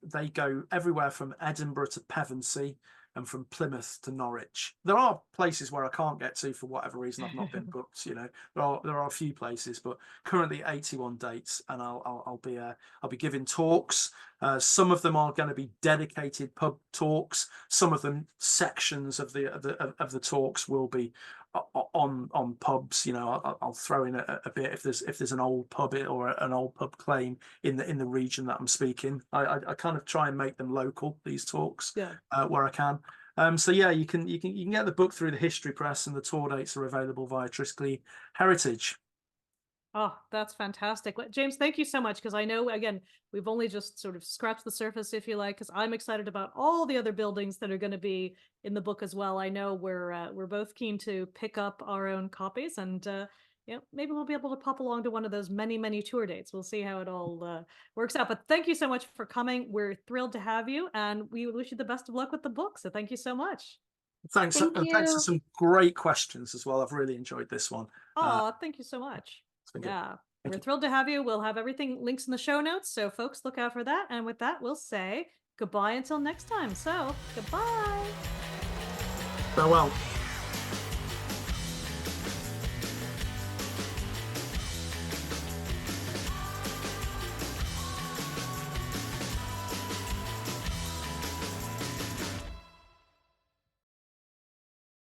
they go everywhere from Edinburgh to Pevensey, and from Plymouth to Norwich. There are places where I can't get to for whatever reason. I've not been booked. There are a few places, but currently 81 dates, and I'll be giving talks. Some of them are going to be dedicated pub talks. Some of them, sections of the talks, will be on pubs. I'll throw in a bit if there's an old pub or an old pub claim in the region that I'm speaking. I kind of try and make them local, these talks, where I can. So yeah, you can get the book through the History Press, and the tour dates are available via Triskele Heritage. Oh, that's fantastic. James, thank you so much, because I know, again, we've only just sort of scratched the surface, if you like, because I'm excited about all the other buildings that are going to be in the book as well. I know we're both keen to pick up our own copies, and maybe we'll be able to pop along to one of those many tour dates. We'll see how it all works out. But thank you so much for coming. We're thrilled to have you, and we wish you the best of luck with the book. So thank you so much. Thanks, and thanks for some great questions as well. I've really enjoyed this one. Oh, thank you so much. It's been good. Yeah. We're thrilled to have you. We'll have everything links in the show notes. So folks, look out for that. And with that, we'll say goodbye until next time. So goodbye. Farewell.